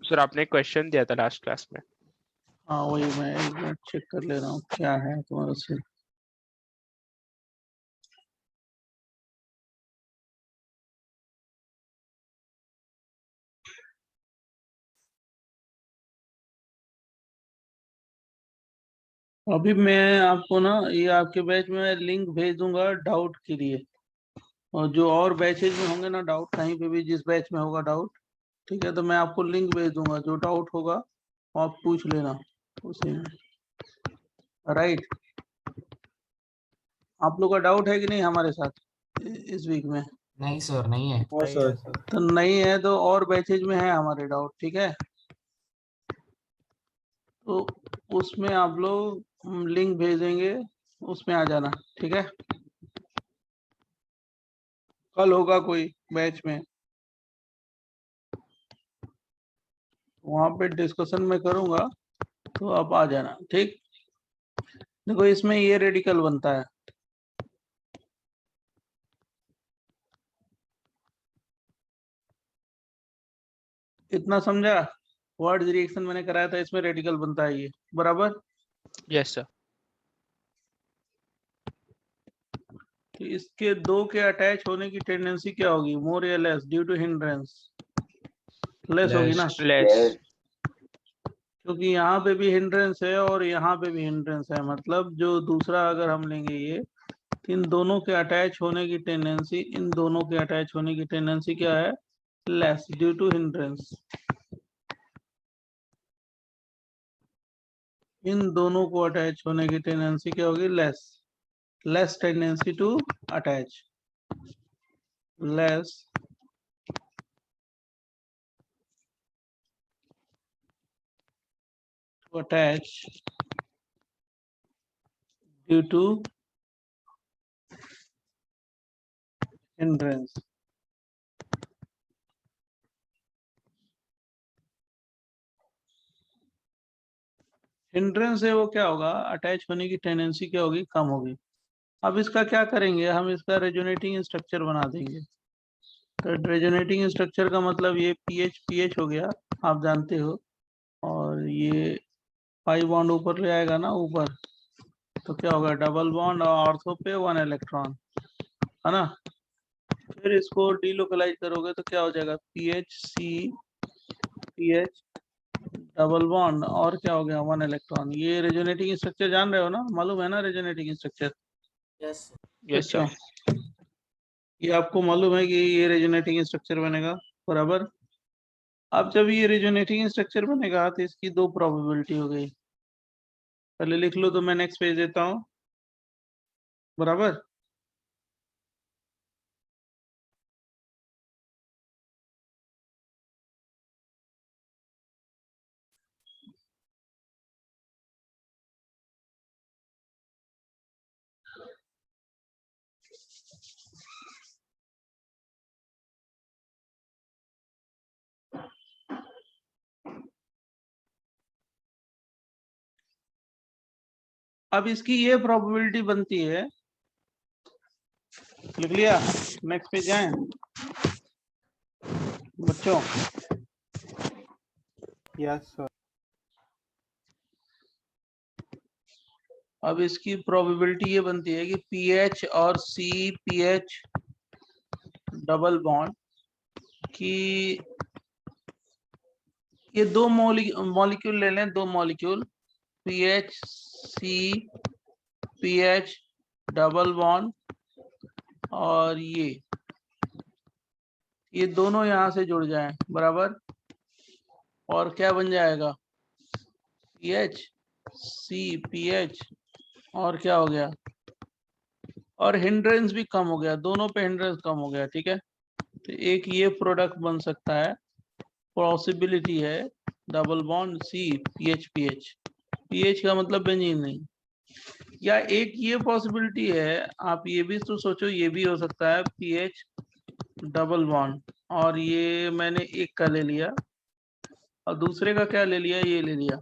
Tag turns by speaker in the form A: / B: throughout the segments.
A: Sir आपने question दिया था लास्ट क्लास में।
B: हाँ वही मैं एक मिनट चेक कर ले रहा हूँ क्या है तुम्हारा से। अभी मैं आपको ना ये आपके बैच में लिंक भेज दूंगा डाउट के लिए, और जो और बैचेज में होंगे ना डाउट, कहीं पे भी जिस बैच में होगा डाउट, ठीक है, तो मैं आपको लिंक भेज दूंगा, जो डाउट होगा वो आप पूछ लेना उसी में। राइट, आप लोग का डाउट है कि नहीं हमारे साथ इस वीक में?
C: नहीं सर, नहीं है।
D: हाँ सर।
B: तो नहीं है तो और बैचेज में है हमारे डाउट, ठीक है, तो उसमें आप लोग लिंक भेजेंगे, उसमें आ जाना, ठीक है। कल होगा कोई बैच में, वहां पे डिस्कशन में करूंगा, तो आप आ जाना, ठीक। देखो इसमें ये रेडिकल बनता है, इतना समझा? वर्ड रिएक्शन मैंने कराया था, इसमें रेडिकल बनता है ये, बराबर।
A: Yes sir.
B: तो इसके दो के अटैच होने की टेंडेंसी क्या होगी, मोर या less due to hindrance? Less होगी ना,
A: लेस।
B: क्योंकि यहाँ पे भी हिंड्रेंस है और यहाँ पे भी हिंड्रेंस है, मतलब जो दूसरा अगर हम लेंगे ये, इन दोनों के अटैच होने की टेंडेंसी, इन दोनों के अटैच होने की टेंडेंसी क्या है, लेस ड्यू टू हिंड्रेंस। इन दोनों को अटैच होने की टेंडेंसी क्या होगी, less, less tendency to attach, less to attach due to hindrance. Hindrance है वो क्या होगा, अटैच होने की टेंडेंसी क्या होगी, कम होगी। अब इसका क्या करेंगे, हम इसका रेजोनेटिंग स्ट्रक्चर बना देंगे। तो रेजोनेटिंग स्ट्रक्चर का मतलब ये पीएच पीएच हो गया, आप जानते हो, और ये पाई बॉन्ड ऊपर ले आएगा ना ऊपर, तो क्या होगा, डबल बॉन्ड और ऑर्थो पे 1 इलेक्ट्रॉन, है ना। फिर इसको डीलोकलाइज करोगे तो क्या हो जाएगा, पीएच सी पीएच डबल बॉन्ड और क्या हो गया, 1 इलेक्ट्रॉन। ये रेजोनेटिंग स्ट्रक्चर जान रहे हो ना, मालूम है ना रेजोनेटिंग स्ट्रक्चर?
C: यस
A: यस
B: अच्छा,
A: सर।
B: ये आपको मालूम है कि ये रेजोनेटिंग स्ट्रक्चर बनेगा, बराबर। अब जब ये रेजोनेटिंग स्ट्रक्चर बनेगा तो इसकी दो प्रोबेबिलिटी हो गई, पहले लिख लो तो मैं नेक्स्ट पेज देता हूँ, बराबर। अब इसकी ये प्रोबेबिलिटी बनती है, लिख लिया, नेक्स्ट पे जाएं बच्चों।
D: Yes sir.
B: अब इसकी प्रोबेबिलिटी ये बनती है कि पीएच और सी पीएच डबल बॉन्ड की, ये दो मॉलिक्यूल ले लें, दो मॉलिक्यूल पीएच सी पीएच डबल बॉन्ड, और ये दोनों यहां से जुड़ जाएं, बराबर, और क्या बन जाएगा, पीएच सी पीएच, और क्या हो गया, और हिंड्रेंस भी कम हो गया, दोनों पे हिंड्रेंस कम हो गया, ठीक है। तो एक ये प्रोडक्ट बन सकता है, पॉसिबिलिटी है, double bond C PH PH, PH का मतलब बेंजीन नहीं, या एक ये पॉसिबिलिटी है, आप ये भी तो सोचो, ये भी हो सकता है पीएच डबल बॉन्ड, और ये मैंने एक का ले लिया और दूसरे का क्या ले लिया, ये ले लिया।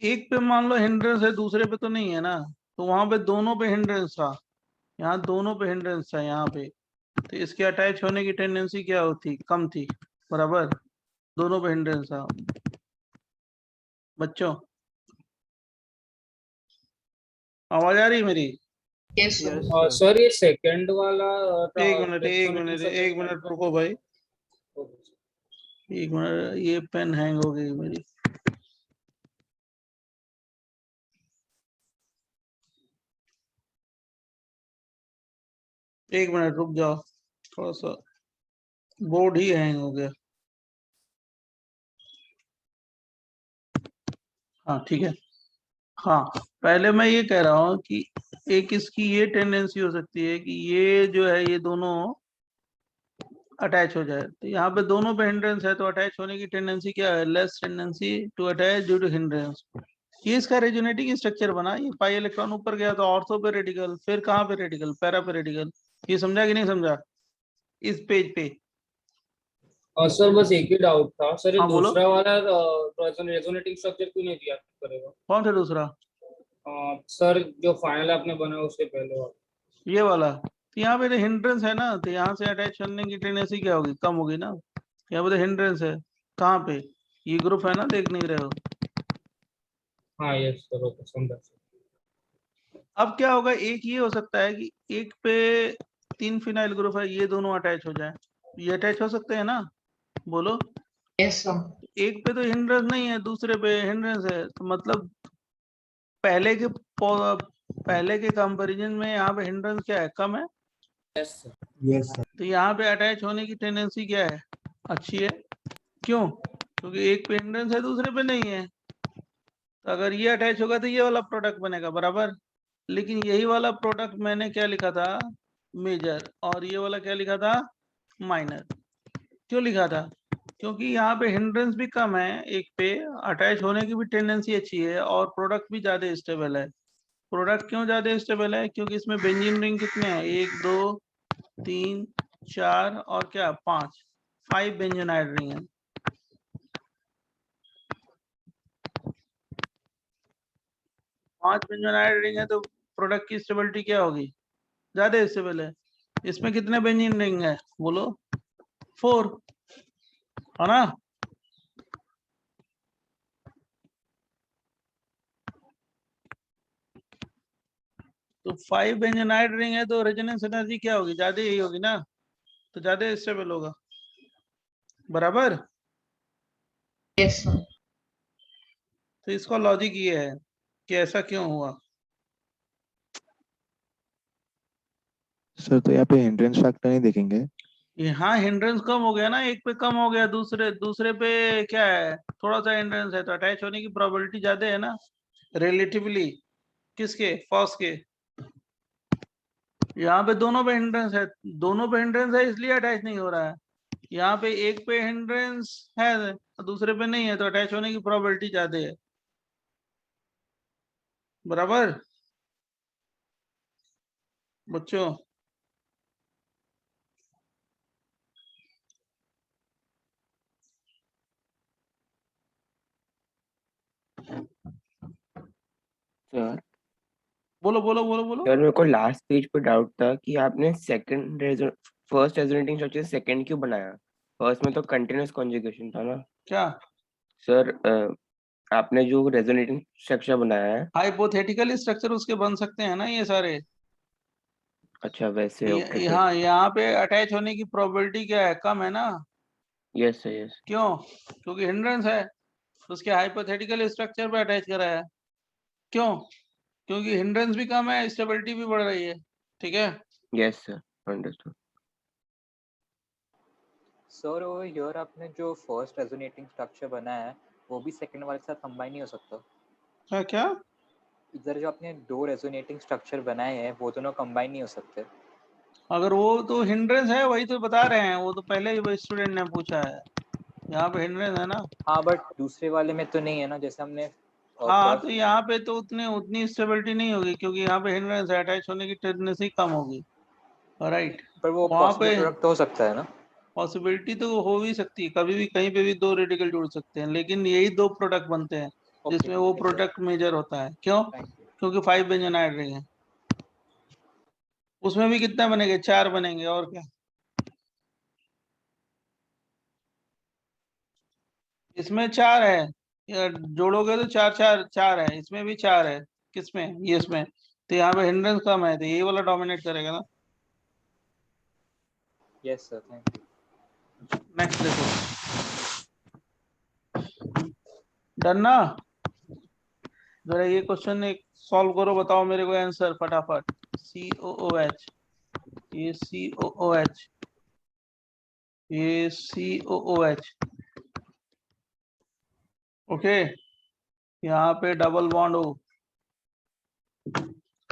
B: एक पे मान लो हिंड्रेंस है, दूसरे पे तो नहीं है ना, तो वहां पे दोनों पे हिंड्रेंस था, यहाँ दोनों पे हिंड्रेंस था यहाँ पे, तो इसके अटैच होने की टेंडेंसी क्या होती, कम थी, बराबर, दोनों पे हिंड्रेंस था। बच्चों आवाज आ रही है मेरी?
C: Yes, sir.
A: Yes, sir.
D: Sir ये सेकंड वाला
B: एक मिनट रुको भाई, एक मिनट, ये पेन हैंग हो गई मेरी। एक मिनट रुक जाओ, थोड़ा सा बोर्ड ही हैंग हो गया। हाँ ठीक है। हाँ, पहले मैं ये कह रहा हूँ कि एक इसकी ये टेंडेंसी हो सकती है कि ये जो है ये दोनों अटैच हो जाए। तो यहाँ पे दोनों पे हिंड्रेंस है तो अटैच होने की टेंडेंसी क्या है, less tendency to attach due to hindrance. ये इसका रेजोनेटिंग स्ट्रक्चर बना, ये पाई इलेक्ट्रॉन ऊपर गया तो ऑर्थो पे रेडिकल, फिर कहाँ पे रेडिकल, पैरा पे रेडिकल। ये समझा कि नहीं समझा इस पेज पे?
D: और सर बस एक ही डाउट था सर, ये
B: हाँ, बोलो।
D: दूसरा वाला रेजोनेटिंग स्ट्रक्चर क्यों नहीं दिया करेगा?
B: कौन सा दूसरा?
D: सर जो फाइनल आपने बनाया उसके पहले वाला।
B: ये वाला? तो यहाँ पे तो हिंड्रेंस है ना, तो यहाँ से अटैच करने की टेंडेंसी क्या होगी, कम होगी ना। यहाँ पे तो हिंड्रेंस है, कहाँ पे, ये ग्रुप है ना, देख नहीं रहे हो?
D: हाँ यस सर, ओके समझा सर।
B: अब क्या होगा, एक ये हो सकता है कि एक पे 3 फिनाइल ग्रुप है, ये दोनों अटैच हो जाए, ये अटैच हो सकते हैं ना, बोलो।
C: Yes, sir.
B: एक पे तो हिंड्रेंस नहीं है, दूसरे पे हिंड्रेंस है, तो मतलब पहले के कंपैरिजन में यहाँ पे हिंड्रेंस क्या है, कम है।
D: Yes sir.
B: तो यहाँ पे अटैच होने की टेंडेंसी क्या है, अच्छी है। क्यों? क्योंकि एक पे हिंड्रेंस है, दूसरे पे नहीं है। तो अगर ये अटैच होगा तो ये वाला प्रोडक्ट बनेगा, बराबर। लेकिन यही वाला प्रोडक्ट मैंने क्या लिखा था, मेजर, और ये वाला क्या लिखा था, माइनर। क्यों लिखा था? क्योंकि यहाँ पे हिंड्रेंस भी कम है, एक पे अटैच होने की भी टेंडेंसी अच्छी है, और प्रोडक्ट भी ज्यादा स्टेबल है। प्रोडक्ट क्यों ज्यादा स्टेबल है? क्योंकि इसमें बेंजीन रिंग कितने हैं, 1 2 3 4 और क्या 5, 5 बेंजोनाइड रिंग है। 5 बेंजोनाइड रिंग है तो प्रोडक्ट की स्टेबिलिटी क्या होगी, ज्यादा स्टेबल है। इसमें कितने बेंजीन रिंग है, बोलो? 4, है ना। तो 5 बेंजोनाइड रिंग है तो रेजोनेंस एनर्जी क्या होगी, ज्यादा ही होगी ना, तो ज्यादा स्टेबल होगा, बराबर।
C: Yes, sir.
B: तो इसका लॉजिक ये है कि ऐसा क्यों हुआ।
E: सर तो यहाँ पे हिंड्रेंस फैक्टर नहीं देखेंगे?
B: यहाँ हिंड्रेंस कम हो गया ना, एक पे कम हो गया, दूसरे पे क्या है, थोड़ा सा हिंड्रेंस है, तो अटैच होने की प्रोबेबिलिटी ज्यादा है ना, रिलेटिवली। किसके, फर्स्ट के। यहाँ पे दोनों पे हिंड्रेंस है, इसलिए अटैच नहीं हो रहा है। यहाँ पे एक पे हिंड्रेंस है दूसरे पे नहीं है, तो अटैच होने की प्रोबेबिलिटी ज्यादा है, बराबर बच्चों।
F: सर
B: बोलो बोलो बोलो बोलो।
F: सर मेरे को लास्ट पेज पे डाउट था कि आपने फर्स्ट रेजोनेटिंग स्ट्रक्चर सेकंड क्यों बनाया? फर्स्ट में तो कंटीन्यूअस कॉन्जुगेशन था ना।
B: क्या
F: सर आपने जो रेजोनेटिंग स्ट्रक्चर बनाया है।
B: हाइपोथेटिकल स्ट्रक्चर उसके बन सकते हैं ना ये सारे।
F: अच्छा वैसे, ओके सर।
B: यहाँ यहाँ पे अटैच होने की प्रोबेबिलिटी क्या है, कम है ना।
F: Yes sir, yes.
B: क्यों? क्योंकि हिंड्रेंस है, उसके हाइपोथेटिकल स्ट्रक्चर पे अटैच करा है। क्यों? क्योंकि हिंड्रेंस भी कम है, स्टेबिलिटी भी बढ़ रही है, ठीक है।
F: Yes sir, understood.
G: Sir over here आपने जो फर्स्ट रेजोनेटिंग स्ट्रक्चर बनाया है वो भी सेकंड वाले के साथ कंबाइन नहीं हो सकता?
B: क्या क्या?
G: इधर जो आपने 2 रेजोनेटिंग स्ट्रक्चर बनाए हैं वो दोनों कंबाइन नहीं हो सकते?
B: अगर वो तो हिंड्रेंस है, वही तो बता रहे हैं, वो तो पहले ही स्टूडेंट ने पूछा है, यहाँ पे हिंड्रेंस है ना।
G: हाँ बट दूसरे वाले में तो नहीं है ना, जैसे हमने
B: हाँ,
G: first-
B: तो यहाँ पे तो उतनी स्टेबिलिटी नहीं होगी, क्योंकि यहाँ पे हिंड्रेंस है, अटैच होने की टेंडेंसी कम होगी, राइट।
G: पर वो
B: वहाँ
G: पॉसिबल
B: पे
G: प्रोडक्ट तो हो सकता है ना?
B: पॉसिबिलिटी तो हो भी सकती है, कभी भी कहीं पे भी 2 रेडिकल जुड़ सकते हैं, लेकिन यही 2 प्रोडक्ट बनते हैं जिसमें वो प्रोडक्ट मेजर होता है। क्यों? क्योंकि 5 बेंजोनाइड रिंग है। उसमें भी कितना बनेंगे, 4 बनेंगे, और क्या। इसमें 4 है, या जोड़ोगे तो 4 4 4 है, इसमें भी 4 है, किसमें, ये इसमें, तो यहाँ पे हिंड्रेंस कम है, तो ये वाला डोमिनेट करेगा ना।
G: Yes sir, thank you.
B: Next देखो, डन ना। जरा ये क्वेश्चन एक सॉल्व करो, बताओ मेरे को आंसर फटाफट। COOH, ये COOH, ये COOH, ओके। यहाँ पे डबल बॉन्ड हो,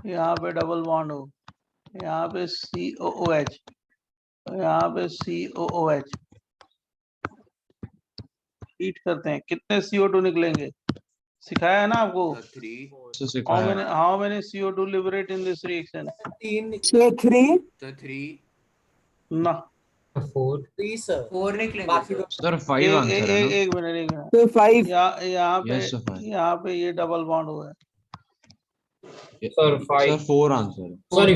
B: यहाँ पे डबल बॉन्ड हो, यहाँ पे COOH, यहाँ पे COOH, हीट करते हैं, कितने CO2 निकलेंगे, सिखाया है ना आपको। How many CO2 liberate in this reaction? ना,
D: 4
H: सर 5 आंसर है ना?
B: एक मिनट, एक मिनट,
I: तो 5
B: यहाँ पे,
H: Yes, sir, five.
B: यहाँ पे ये डबल बॉन्ड हुआ है,
D: सर
H: सर
D: 5
H: 4 आंसर है।
D: सॉरी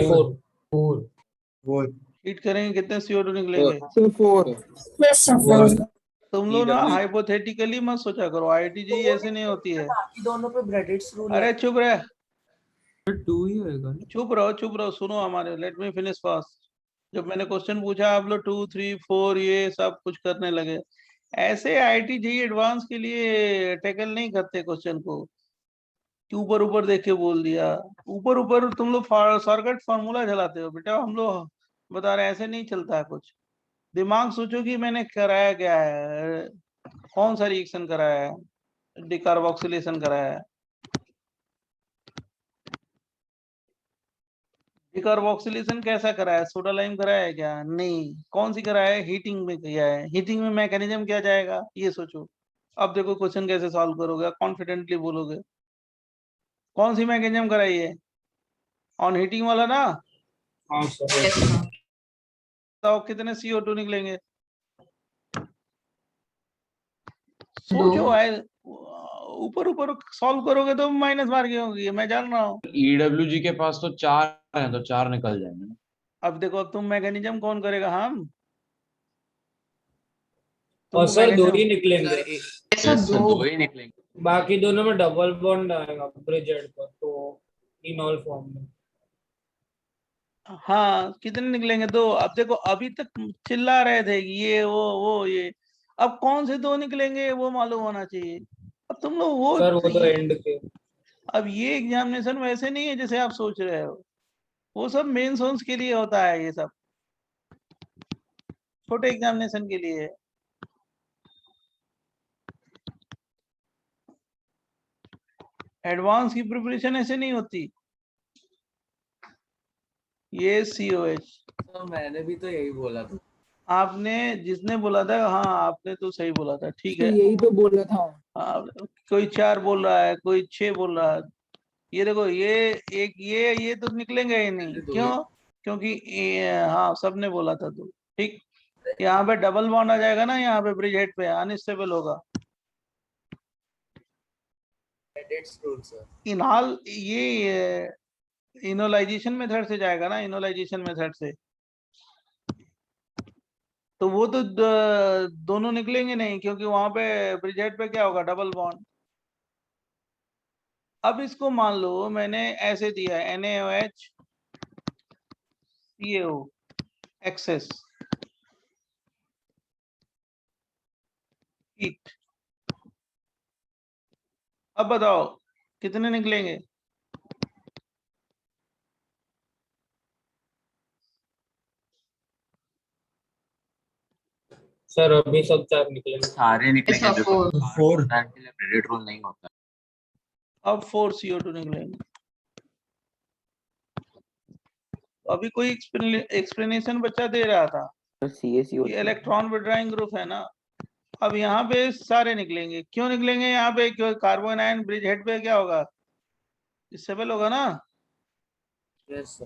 D: 4
B: हीट करेंगे कितने CO2 निकलेंगे।
I: तो 4
B: तुम लोग ना हाइपोथेटिकली मत सोचा करो, IIT ऐसे नहीं होती है।
I: दोनों पे ब्रैकेट्स रूल
B: अरे चुप रहे,
H: 2 ही होएगा ना?
B: चुप रहो, सुनो हमारे, लेट मी फिनिश फास्ट। जब मैंने क्वेश्चन पूछा आप लोग 2 3 4 ये सब कुछ करने लगे, ऐसे IIT JEE एडवांस के लिए टैकल नहीं करते क्वेश्चन को कि ऊपर ऊपर देख के बोल दिया। ऊपर ऊपर तुम लोग शॉर्टकट फार्मूला चलाते हो बेटा, हम लोग बता रहे हैं ऐसे नहीं चलता है कुछ। दिमाग सोचो कि मैंने कराया क्या है, कौन सा रिएक्शन कराया है, डिकार्बोक्सिलेशन कराया है। डिकार्बोक्सिलेशन कैसा कराया है, सोडा लाइम कराया है क्या, नहीं। कौन सी कराया है, हीटिंग में किया है। हीटिंग में मैकेनिज्म क्या जाएगा, ये सोचो। अब देखो क्वेश्चन कैसे सॉल्व करोगे, कॉन्फिडेंटली बोलोगे। कौन सी मैकेनिज्म कराई है, ऑन हीटिंग वाला ना।
D: हाँ सर
C: Yes, sir.
B: बताओ कितने CO2 निकलेंगे, सोचो आए, ऊपर ऊपर सॉल्व करोगे तो माइनस मार्किंग होगी, मैं जान रहा हूँ।
H: EWG के पास तो 4 है, तो 4 निकल जाएंगे ना।
B: अब देखो, अब तुम मैकेनिज्म कौन करेगा, हम।
D: और
B: तुमको
D: सर 2
B: mechanism-
D: ही निकलेंगे,
C: Yes, sir.
H: सर 2 ही निकलेंगे।
D: बाकी दोनों में डबल बॉन्ड आएगा ब्रिजेड पर, तो इनॉल फॉर्म में।
B: हाँ, कितने निकलेंगे, 2। अब देखो, अभी तक चिल्ला रहे थे कि ये वो ये, अब कौन से 2 निकलेंगे वो मालूम होना चाहिए। अब तुम लोग वो
D: सर वो तो एंड के।
B: अब ये एग्जामिनेशन वैसे नहीं है जैसे आप सोच रहे हो, वो सब मेन सोर्स के लिए होता है, ये सब छोटे एग्जामिनेशन के लिए है। एडवांस की प्रिपरेशन ऐसे नहीं होती। ये COH,
I: तो मैंने भी तो यही बोला था।
B: आपने जिसने बोला था, हाँ आपने तो सही बोला था, ठीक है।
I: यही तो बोला था।
B: कोई 4 बोल रहा है, कोई 6 बोल रहा है। ये देखो, ये एक ये तो निकलेंगे ही नहीं, क्यों, क्योंकि हाँ सबने बोला था तो ठीक। यहाँ पे डबल बॉन्ड आ जाएगा ना, यहाँ पे ब्रिज हेड पे अनस्टेबल होगा। इनहाल ये इनोलाइजेशन मेथड से जाएगा ना, इनोलाइजेशन मेथड से, तो वो तो दोनों निकलेंगे नहीं, क्योंकि वहां पे ब्रिज हेड पे क्या होगा, डबल बॉन्ड। अब इसको मान लो मैंने ऐसे दिया है, NaOH CaO एक्सेस हीट। अब बताओ कितने निकलेंगे,
D: सर अभी सब 4 निकलेंगे।
H: सारे
C: Yes,
H: निकलेंगे
C: sir.
H: जो
C: 4.
H: के लिए क्रेडिट रूल नहीं होता।
B: अब 4 CO2 निकलेंगे। अभी कोई एक्सप्लेनेशन बच्चा दे रहा था,
F: CaCO3
B: ये इलेक्ट्रॉन विड्रॉइंग ग्रुप है ना। अब यहाँ पे सारे निकलेंगे, क्यों निकलेंगे, यहाँ पे क्यों, कार्बन आयन ब्रिज हेड पे क्या होगा, स्टेबल होगा ना।
D: Yes sir.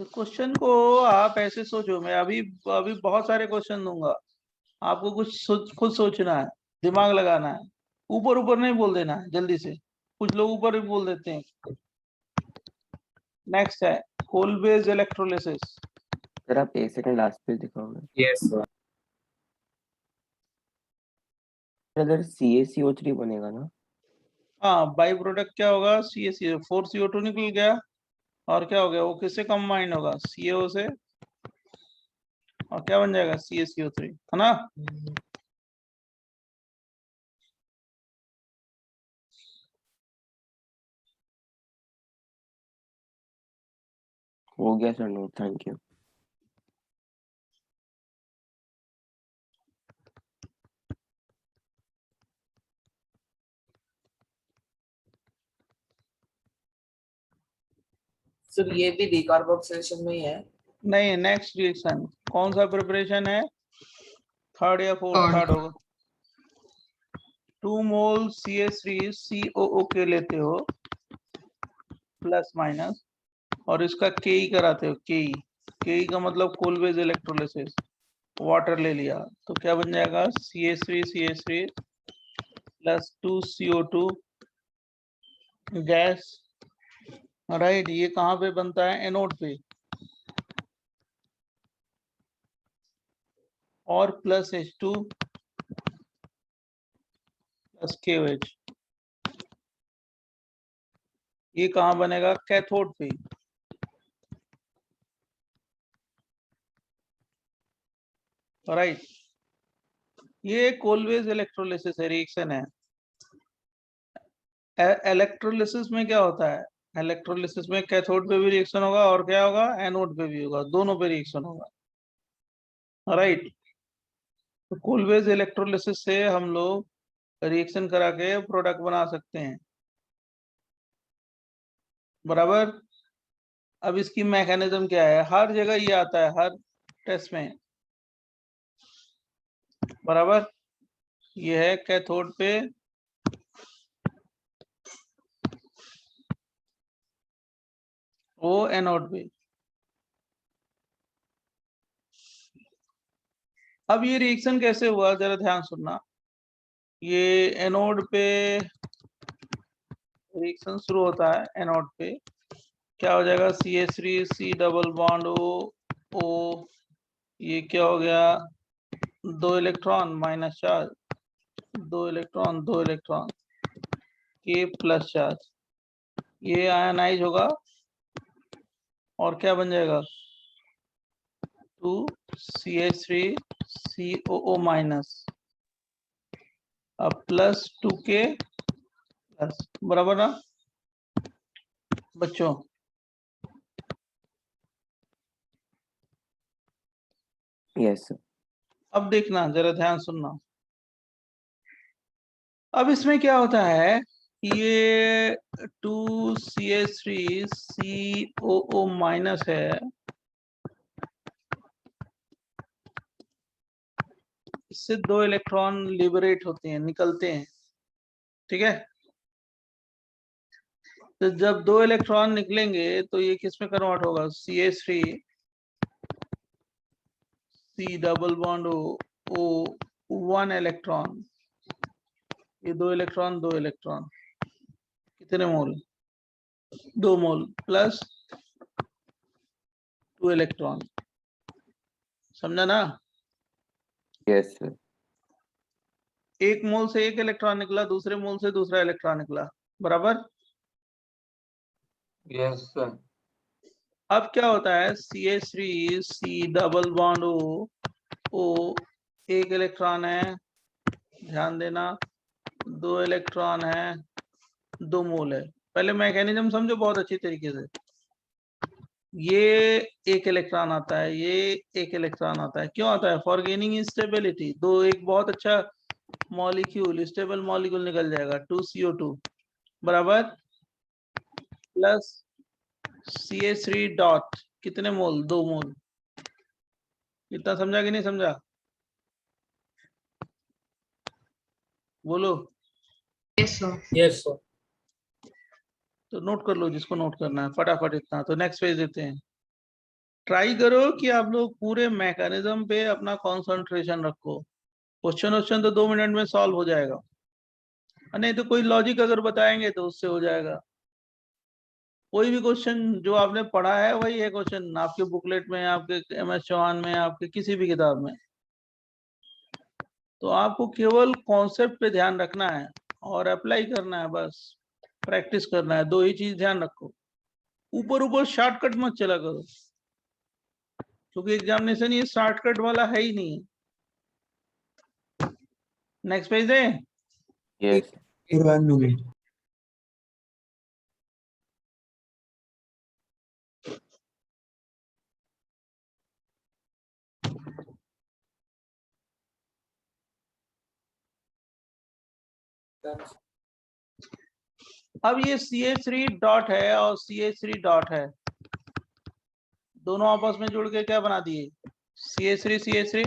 B: तो क्वेश्चन को आप ऐसे सोचो, मैं अभी अभी बहुत सारे क्वेश्चन दूंगा, आपको कुछ खुद सोचना है, दिमाग लगाना है, ऊपर ऊपर नहीं बोल देना है जल्दी से। कुछ लोग ऊपर भी बोल देते हैं। नेक्स्ट है होल बेस्ड इलेक्ट्रोलिसिस।
F: सर आप 1 सेकंड लास्ट पेज दिखाओगे।
D: Yes sir.
F: अगर CaCO3 बनेगा ना?
B: हाँ, बाई प्रोडक्ट क्या होगा? CaCO, 4CO2 निकल गया, और क्या हो गया? वो किससे कंबाइंड होगा? CO से, और क्या बन जाएगा? CaCO3, है ना?
F: हो गया sir note, thank you.
I: Sir ये भी डिकार्बोक्सिलेशन में ही है?
B: नहीं, नेक्स्ट रिएक्शन कौन सा प्रिपरेशन है? थर्ड या फोर्थ?
C: Third.
B: थर्ड होगा। 2 मोल CH3 COO के लेते हो प्लस माइनस, और इसका Ke कराते हो। Ke का मतलब कोलवेज इलेक्ट्रोलिसिस। वाटर ले लिया तो क्या बन जाएगा? CH3 plus 2CO2 gas, right. ये कहाँ पे बनता है? एनोड पे। और प्लस H2 प्लस KOH, ये कहाँ बनेगा? कैथोड पे। राइट, ये कोलवेज इलेक्ट्रोलिसिस रिएक्शन है। इलेक्ट्रोलिसिस में क्या होता है? इलेक्ट्रोलिसिस में कैथोड पे भी रिएक्शन होगा, और क्या होगा? एनोड पे भी होगा, दोनों पे रिएक्शन होगा। राइट, तो कोलवेज इलेक्ट्रोलिसिस से हम लोग रिएक्शन करा के प्रोडक्ट बना सकते हैं, बराबर। अब इसकी मैकेनिज्म क्या है? हर जगह ये आता है, हर टेस्ट में, बराबर। ये है कैथोड पे, वो एनोड पे। अब ये रिएक्शन कैसे हुआ, जरा ध्यान सुनना। ये एनोड पे रिएक्शन शुरू होता है, एनोड पे क्या हो जाएगा? CH3 C double bond O, ये क्या हो गया? 2 electron minus charge, 2 electron, 2 electron, K plus charge, ये आयनाइज होगा, और क्या बन जाएगा? 2 CH3 COO माइनस, अब प्लस 2K प्लस, बराबर ना बच्चों?
F: Yes sir.
B: अब देखना, जरा ध्यान सुनना। अब इसमें क्या होता है? ये 2CH3 COO माइनस है, इससे 2 इलेक्ट्रॉन लिबरेट होते हैं, निकलते हैं, ठीक है। तो जब 2 इलेक्ट्रॉन निकलेंगे तो ये किस में कन्वर्ट होगा? CH3 C double bond O 1 electron, ये 2 इलेक्ट्रॉन, 2 इलेक्ट्रॉन, कितने मोल? 2 मोल प्लस 2 इलेक्ट्रॉन, समझा ना?
F: Yes sir.
B: एक मोल से एक इलेक्ट्रॉन निकला, दूसरे मोल से दूसरा इलेक्ट्रॉन निकला, बराबर।
G: Yes sir.
B: अब क्या होता है? CH3 C double bond O, एक इलेक्ट्रॉन है, ध्यान देना, 2 इलेक्ट्रॉन है, 2 मोल है। पहले मैकेनिज्म समझो बहुत अच्छी तरीके से। ये एक इलेक्ट्रॉन आता है, ये एक इलेक्ट्रॉन आता है, क्यों आता है? For gaining stability. दो, एक बहुत अच्छा मॉलिक्यूल, स्टेबल मॉलिक्यूल निकल जाएगा, 2CO2 बराबर, प्लस CH3 डॉट, कितने मोल? 2 मोल। इतना समझा कि नहीं समझा? बोलो।
C: Yes, sir.
D: Yes sir.
B: तो नोट कर लो जिसको नोट करना है फटाफट इतना। तो नेक्स्ट पेज देते हैं। ट्राई करो कि आप लोग पूरे मैकेनिज्म पे अपना कंसंट्रेशन रखो। क्वेश्चन तो 2 मिनट में सॉल्व हो जाएगा, नहीं तो कोई लॉजिक अगर बताएंगे तो उससे हो जाएगा। कोई भी क्वेश्चन जो आपने पढ़ा है वही है क्वेश्चन, आपके बुकलेट में, आपके MS चौहान में, आपके किसी भी किताब में। तो आपको केवल कॉन्सेप्ट पे ध्यान रखना है और अप्लाई करना है, बस प्रैक्टिस करना है। दो ही चीज ध्यान रखो, ऊपर ऊपर शॉर्टकट मत चला करो, क्योंकि एग्जामिनेशन ये शॉर्टकट वाला है ही नहीं। नेक्स्ट पेज है।
F: यस
B: अब ये CH3 डॉट है और CH3 डॉट है, दोनों आपस में जुड़ के क्या बना दिए? CH3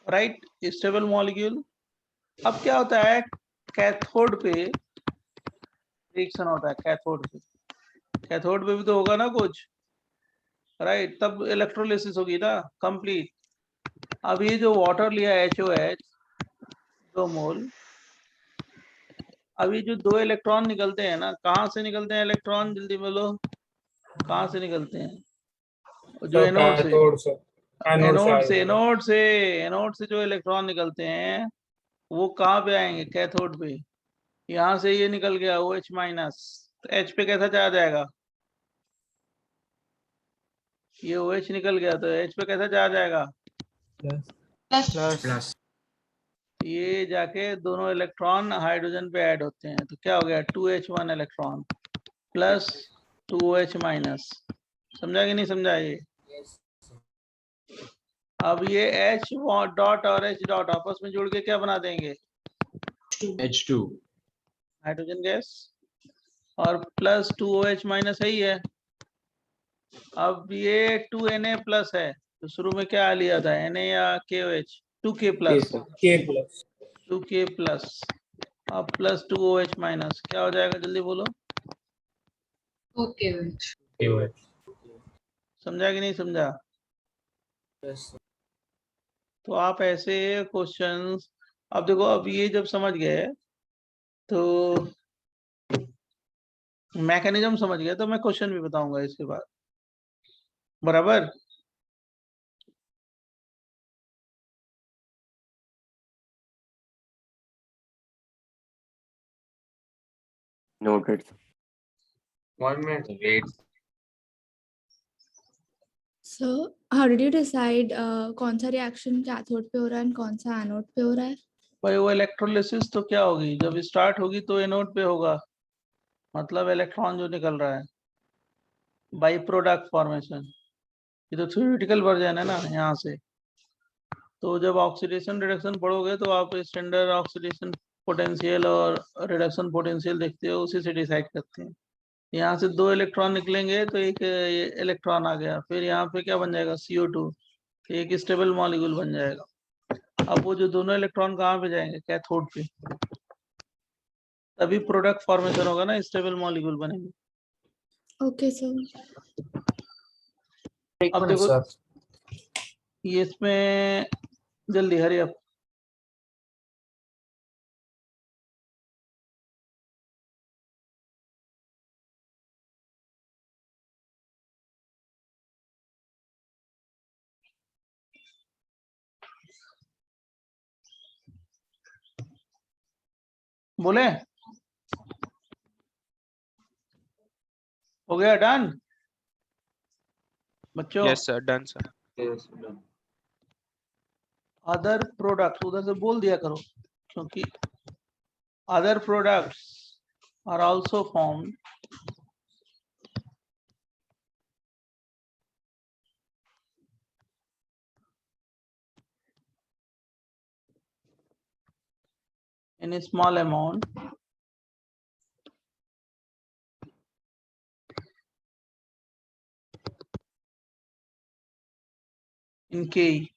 B: right, stable molecule. अब क्या होता है, कैथोड पे रिएक्शन होता है, कैथोड पे भी तो होगा ना कुछ, राइट, तब इलेक्ट्रोलिसिस होगी ना कंप्लीट। अब ये जो वाटर लिया HOH 2 मोल, अभी जो 2 इलेक्ट्रॉन निकलते हैं ना, कहाँ से निकलते हैं इलेक्ट्रॉन, जल्दी बोलो, कहाँ से निकलते हैं? जो एनोड से जो इलेक्ट्रॉन निकलते हैं वो कहाँ पे आएंगे? कैथोड पे। यहाँ से ये निकल गया OH माइनस, तो H पे कैसा चार्ज आएगा? ये OH निकल गया तो H पे कैसा चार्ज आएगा?
I: प्लस।
B: ये जाके दोनों इलेक्ट्रॉन हाइड्रोजन पे ऐड होते हैं, तो क्या हो गया? 2H1 electron plus 2OH minus. समझा कि नहीं समझा ये? अब ये H डॉट और H डॉट आपस में जुड़ के क्या बना देंगे?
H: H2
B: हाइड्रोजन गैस, और प्लस 2OH माइनस है ही है। अब ये 2Na प्लस है, तो शुरू में क्या लिया था, Na या KOH? 2K plus, 2K plus, अब प्लस 2OH माइनस, क्या हो जाएगा जल्दी बोलो?
C: ओके
B: समझा कि नहीं समझा? तो आप ऐसे क्वेश्चंस, अब देखो, अब ये जब समझ गए तो मैकेनिज्म समझ गए, तो मैं क्वेश्चन भी बताऊंगा इसके बाद, बराबर?
F: Noted.
I: 1 minute wait.
J: So, how did you decide कौन सा रिएक्शन कैथोड पे हो रहा है और कौन सा एनोड पे हो रहा है?
B: भाई वो इलेक्ट्रोलिसिस तो क्या होगी, जब स्टार्ट होगी तो एनोड पे होगा, मतलब इलेक्ट्रॉन जो निकल रहा है बाई प्रोडक्ट फॉर्मेशन। ये तो थ्योरेटिकल वर्जन है ना यहाँ से। तो जब ऑक्सीडेशन रिडक्शन पढ़ोगे तो आप स्टैंडर्ड ऑक्सीडेशन पोटेंशियल और रिडक्शन पोटेंशियल देखते हो, उसी से डिसाइड करते हैं। यहाँ से 2 इलेक्ट्रॉन निकलेंगे तो एक इलेक्ट्रॉन आ गया, फिर यहाँ पे क्या बन जाएगा? CO2, एक स्टेबल मॉलिक्यूल बन जाएगा। अब वो जो दोनों इलेक्ट्रॉन कहाँ पे जाएंगे? कैथोड पे, तभी प्रोडक्ट फॉर्मेशन होगा ना, स्टेबल मॉलिक्यूल बनेंगे।
J: Okay sir.
B: अब देखो ये इसमें जल्दी हरी अप, बोले हो गया डन बच्चों?
A: Yes, sir. Done, sir.
B: Other products उधर से बोल दिया करो, क्योंकि other products are also formed in a small amount in K.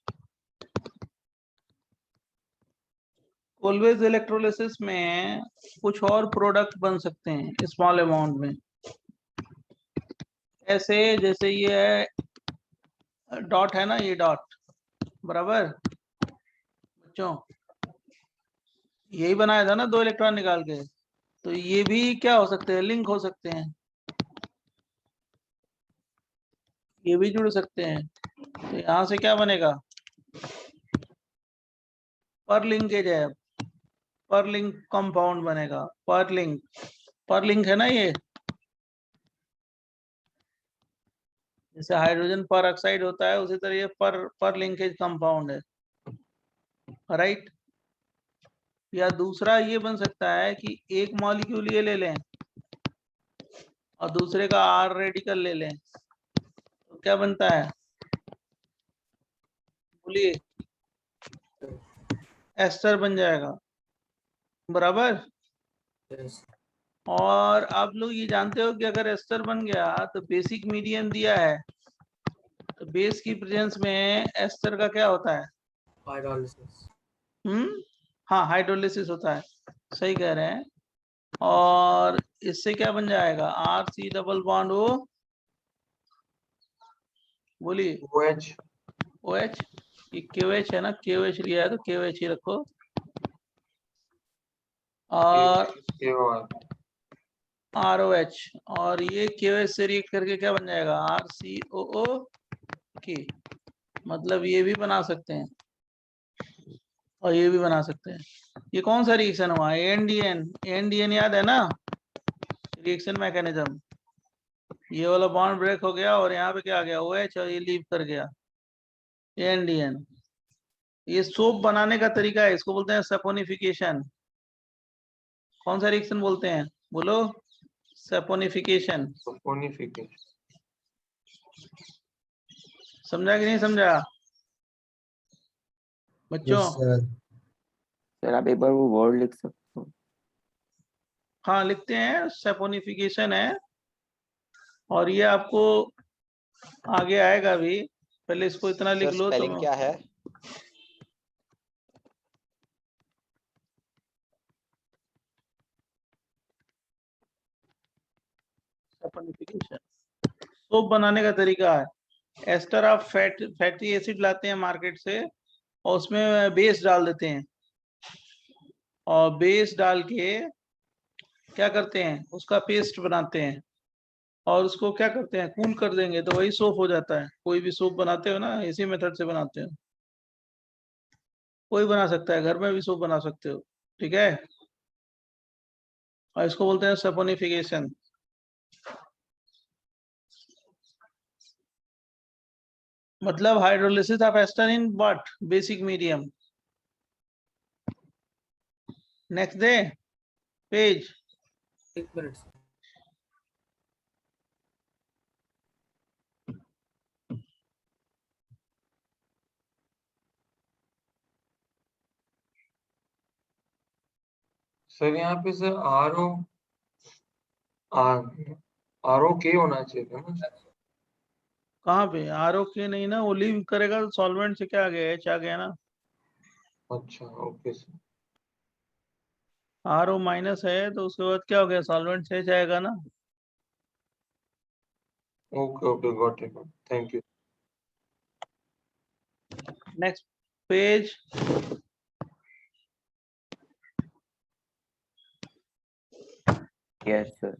B: Always electrolysis में कुछ और प्रोडक्ट बन सकते हैं स्मॉल अमाउंट में, ऐसे जैसे ये डॉट है ना, ये डॉट, बराबर बच्चों? यही बनाया था ना 2 इलेक्ट्रॉन निकाल के, तो ये भी क्या हो सकते हैं? लिंक हो सकते हैं, ये भी जुड़ सकते हैं। तो यहाँ से क्या बनेगा? पर लिंकेज है, पर लिंक कंपाउंड बनेगा, पर लिंक है ना ये, जैसे हाइड्रोजन पर ऑक्साइड होता है उसी तरह ये पर लिंकेज कंपाउंड है, राइट। या दूसरा ये बन सकता है कि एक मॉलिक्यूल ये ले लें और दूसरे का R रेडिकल ले लें, तो क्या बनता है, बोलिए, एस्टर बन जाएगा, बराबर। और आप लोग ये जानते हो कि अगर एस्टर बन गया तो बेसिक मीडियम दिया है, तो बेस की प्रेजेंस में एस्टर का क्या होता है, हाँ हाइड्रोलिसिस होता है, सही कह रहे हैं। और इससे क्या बन जाएगा, RC डबल बॉन्ड O, बोलिए,
I: OH
B: OH, ये KOH है ना, KOH लिया है तो KOH ही रखो। और
I: KOR
B: ROH, और ये KOH से रिएक्ट करके क्या बन जाएगा, RCOO, मतलब ये भी बना सकते हैं और ये भी बना सकते हैं। ये कौन सा रिएक्शन हुआ, एनडीएन याद है ना, रिएक्शन मैकेनिज्म। ये वाला बॉन्ड ब्रेक हो गया और यहाँ पे क्या आ गया, OH, और ये लीव कर गया, एनडीएन। ये सोप बनाने का तरीका है, इसको बोलते हैं सपोनिफिकेशन। कौन सा रिएक्शन बोलते हैं, बोलो, सपोनिफिकेशन।
I: सपोनिफिकेशन।
B: समझा कि नहीं समझा बच्चों?
F: सर आप एक बार वो वर्ड लिख सकते हो?
B: हाँ लिखते हैं, सपोनिफिकेशन है, और ये आपको आगे आएगा भी, पहले इसको इतना लिख लो।
G: स्पेलिंग क्या है?
B: सपोनिफिकेशन सोप बनाने का तरीका है। एस्टर ऑफ फैटी एसिड लाते हैं मार्केट से और उसमें बेस डाल देते हैं, और बेस डाल के क्या करते हैं, उसका पेस्ट बनाते हैं, और उसको क्या करते हैं, कूल कर देंगे तो वही सोप हो जाता है। कोई भी सोप बनाते हो ना, इसी मेथड से बनाते हो, कोई बना सकता है, घर में भी सोप बना सकते हो, ठीक है। और इसको बोलते हैं सपोनिफिकेशन। मतलब hydrolysis of ester in what, basic medium. Next day page,
D: एक मिनट।
I: सर यहाँ पे सर ROK होना चाहिए था ना।
B: कहाँ पे ROK नहीं ना, वो लीव करेगा तो सॉल्वेंट से क्या आ गया, H आ गया ना।
I: अच्छा ओके सर।
B: RO माइनस है तो उसके बाद क्या हो गया, सॉल्वेंट से H आएगा ना।
I: Okay okay got it, thank you.
B: Next page,
F: yes sir.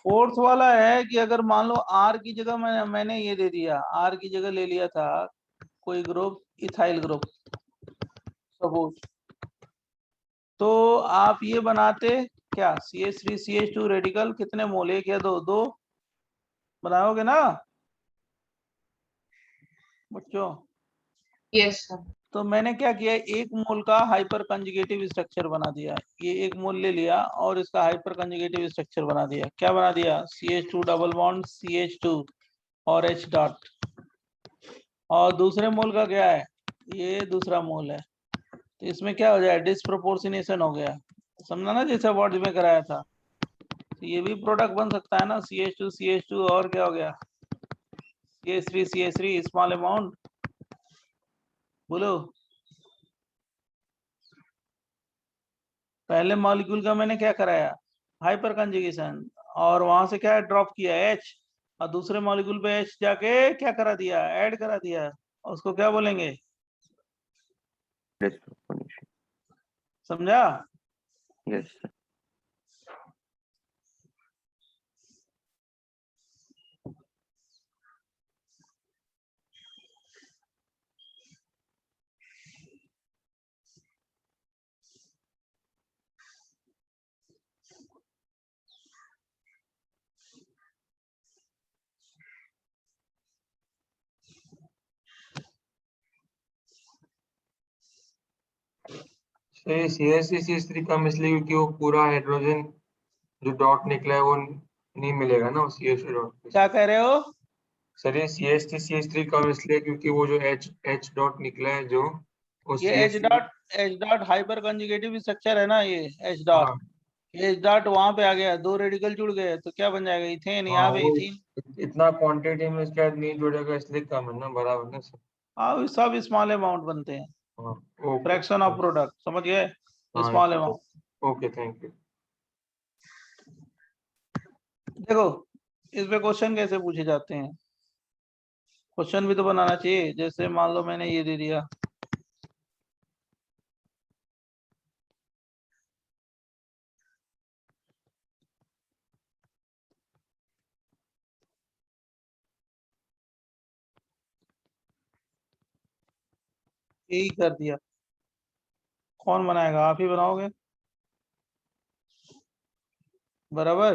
B: Fourth वाला है कि अगर मान लो R की जगह मैंने ये दे दिया, R की जगह ले लिया था कोई ग्रुप, इथाइल ग्रुप सपोज, तो आप ये बनाते क्या, CH3CH2 रेडिकल कितने मोल, एक या दो बनाओगे ना बच्चों।
C: Yes sir.
B: तो मैंने क्या किया, एक मोल का हाइपर कंजुगेटिव स्ट्रक्चर बना दिया, ये एक मोल ले लिया और इसका हाइपर कंजुगेटिव स्ट्रक्चर बना दिया। क्या बना दिया, CH2 डबल बॉन्ड CH2 और H डॉट। और दूसरे मोल का क्या है, ये दूसरा मोल है, तो इसमें क्या हो जाए, डिस्प्रोपोर्शनेशन हो गया, समझा ना, जैसे वर्ड में कराया था। तो ये भी प्रोडक्ट बन सकता है ना, CH2 और क्या हो गया, CH3 स्मॉल अमाउंट, बोलो। पहले मॉलिक्यूल का मैंने क्या कराया, हाइपर कंजुगेशन, और वहां से क्या ड्रॉप किया, H, और दूसरे मॉलिक्यूल पे H जाके क्या करा दिया, ऐड करा दिया, और उसको क्या बोलेंगे, समझा?
F: Yes sir.
I: सर ये CH3 कम इसलिए क्योंकि वो पूरा हाइड्रोजन जो डॉट निकला है वो नहीं मिलेगा ना उस CH डॉट पे।
B: क्या कह रहे हो?
I: सर ये CH3 कम इसलिए क्योंकि वो जो H डॉट निकला है जो वो
B: ये H dot hyper conjugative structure है ना, ये H डॉट।
I: हाँ
B: H डॉट वहां पे आ गया, 2 रेडिकल जुड़ गए तो क्या बन जाएगा? इथेन।
I: हाँ
B: यहाँ पे
I: वो
B: इथीन।
I: इतना क्वांटिटी में इसके बाद नहीं जुड़ेगा इसलिए कम है ना, बराबर ना सर।
B: हाँ, सब स्मॉल अमाउंट बनते हैं,
I: हाँ ओके
B: फ्रैक्शन ऑफ प्रोडक्ट, समझ गए?
I: हाँ
B: small amount.
I: Okay thank you.
B: देखो इस पे क्वेश्चन कैसे पूछे जाते हैं, क्वेश्चन भी तो बनाना चाहिए। जैसे मान लो मैंने ये दे दिया, यही कर दिया, कौन बनाएगा? आप ही बनाओगे, बराबर।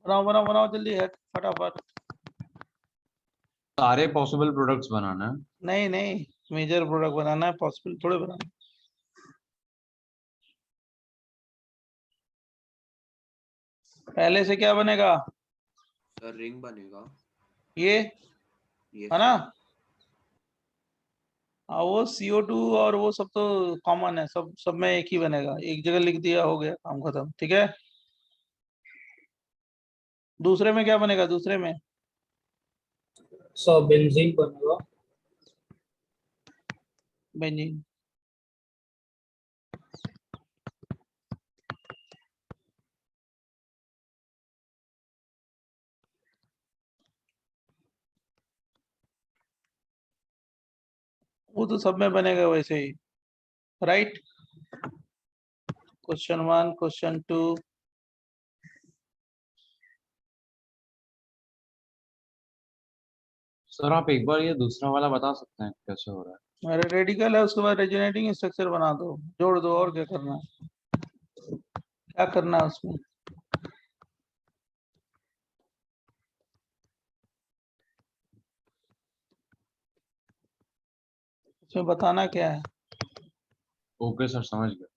B: बनाओ बनाओ बनाओ, जल्दी है, फटाफट।
H: सारे पॉसिबल प्रोडक्ट्स बनाना है।
B: नहीं नहीं, मेजर प्रोडक्ट बनाना है, पॉसिबल थोड़े बनाना। पहले से क्या बनेगा?
K: सर रिंग बनेगा।
B: ये
K: ये
B: है ना? हाँ, वो CO2 और वो सब तो कॉमन है, सब में एक ही बनेगा, एक जगह लिख दिया, हो गया, काम खत्म। ठीक है, दूसरे में क्या बनेगा? दूसरे में
D: सर बेंजीन बनेगा।
B: बेंजीन। वो तो सब में बनेगा वैसे ही, राइट? Question 1, question 2।
H: सर आप एक बार ये दूसरा वाला बता सकते हैं कैसे हो रहा है?
B: अरे रेडिकल है, उसके बाद रेजोनेटिंग स्ट्रक्चर बना दो, जोड़ दो, और क्या करना है? क्या करना है उसमें? उसमें बताना क्या है?
H: ओके सर समझ गया।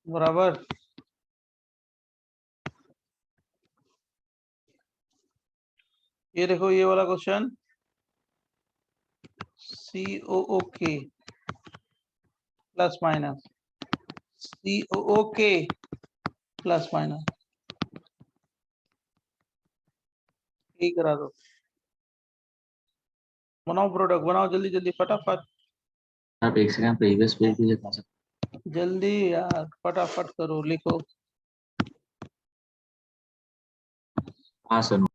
B: बराबर। ये देखो ये वाला question, COOK plus minus, COOK plus minus, यही करा दो। बनाओ प्रोडक्ट, बनाओ जल्दी जल्दी, फटाफट
K: आप एक सेकंड प्रीवियस पेज भी दिखा सकते
B: जल्दी यार, फटाफट करो, लिखो।
K: हैं? हाँ सर।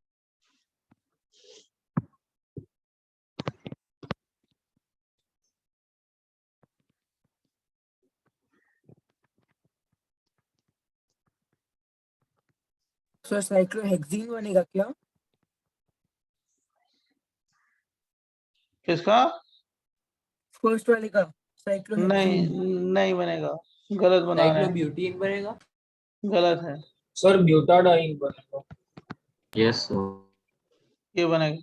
F: सर साइक्लोहेक्सीन बनेगा क्या?
B: किसका?
F: फर्स्ट वाले का
B: नहीं नहीं बनेगा, गलत बना रहे हैं,
F: साइक्लोब्यूटेन बनेगा।
B: गलत है,
D: सर ब्यूटाडाइन बनेगा।
K: Yes sir.
B: ये बनेगा।